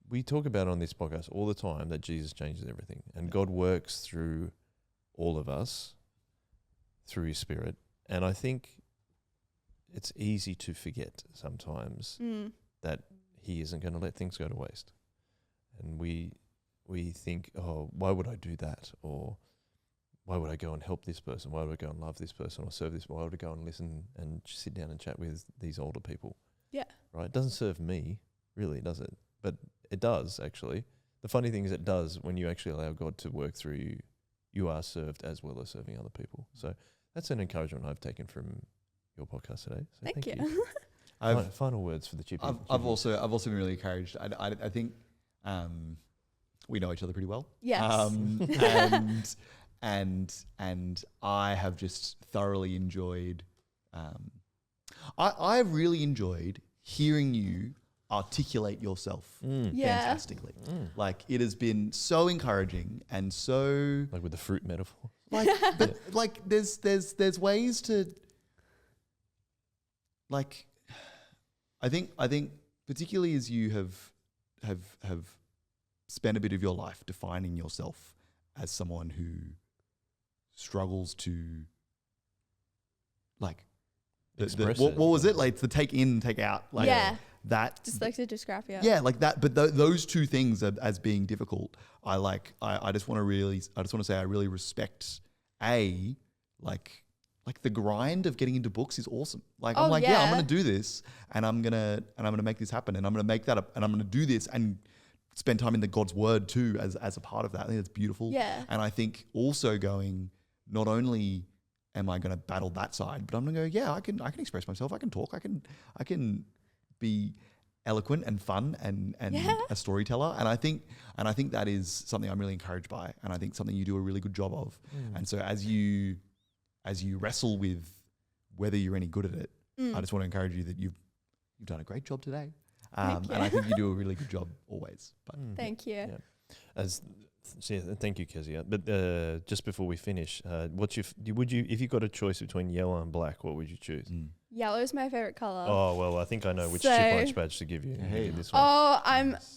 we talk about on this podcast all the time that Jesus changes everything and God works through all of us through his Spirit. And I think it's easy to forget sometimes that he isn't going to let things go to waste. And we think, oh, why would I do that? Or why would I go and help this person? Why would I go and love this person or serve this? Why would I go and listen and sit down and chat with these older people? Yeah. Right? It doesn't serve me, really, does it? But it does, actually. The funny thing is it does when you actually allow God to work through you. You are served as well as serving other people. So that's an encouragement I've taken from your podcast today. So Thank you. Final words for the chippy. I've also been really encouraged. I think we know each other pretty well. Yes. And I have just thoroughly enjoyed. I've really enjoyed hearing you articulate yourself fantastically. Like it has been so encouraging and so like with the fruit metaphor. like, but like there's ways to like. I think particularly as you have spent a bit of your life defining yourself as someone who struggles to like what was it like the take in take out like that Dyslexia, dysgraphia. like that, but those two things as being difficult, I just want to say I really respect like the grind of getting into books is awesome. Like I'm like, I'm gonna do this and I'm gonna make this happen and I'm gonna make that up and I'm gonna do this and spend time in the God's word too as a part of that. I think that's beautiful. Yeah. And I think also going, not only am I gonna battle that side, but I'm gonna go, I can express myself, I can talk, I can be eloquent and fun and Yeah. a storyteller. And I think that is something I'm really encouraged by, and I think something you do a really good job of. And so as you wrestle with whether you're any good at it, I just want to encourage you that you've done a great job today. Thank And I think you do a really good job always. But Thank you. Yeah. Thank you, Kezia. But just before we finish, what's would you if you got a choice between yellow and black, what would you choose? Yellow is my favorite color. Oh well, I think I know which So- chip lunch badge to give you. Hey. This one. Oh,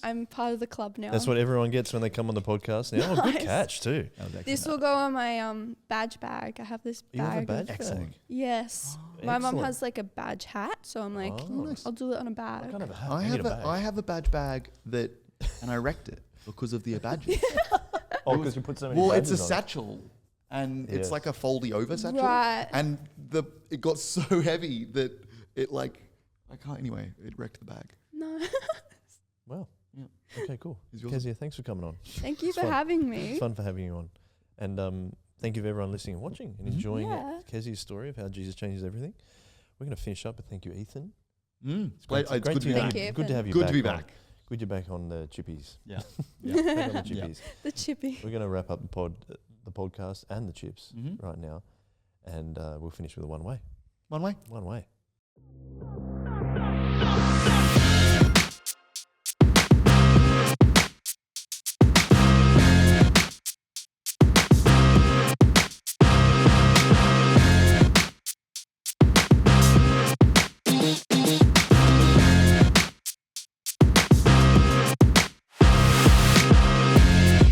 I'm part of the club now. That's what everyone gets when they come on the podcast. Now, oh, good Nice. catch too. that was excellent. This will go on my badge bag. I have this You have a bag. badge of- Excellent. Yes. My mom Excellent. has like a badge hat, so I'm like, Oh, nice. I'll do it on a bag. Kind of a hat. I need have a bag. I have a badge bag that, and I wrecked it because of the badges. Oh, because you put so many Well, it's a badges on it. satchel, and it's Yeah. like a foldy over satchel, Right. and it got so heavy that it I can't anyway. It wrecked the bag. No. Wow. Yeah. Okay, cool. Is yours- Kezia, thanks for coming on. Thank you It's for fun. having It's me. fun for having you on. And thank you for everyone listening and watching and enjoying Yeah. Kezia's story of how Jesus changes everything. We're going to finish up, but thank you, Ethan. It's Great good to be Thank back. you. Good to have you Good back. to be on- back. Good you're back on the chippies. Yeah. Back on the Yeah. chippies. The chippy. We're going to wrap up the podcast and the chips Mhm. right now, and we'll finish with a one way. One way. One way.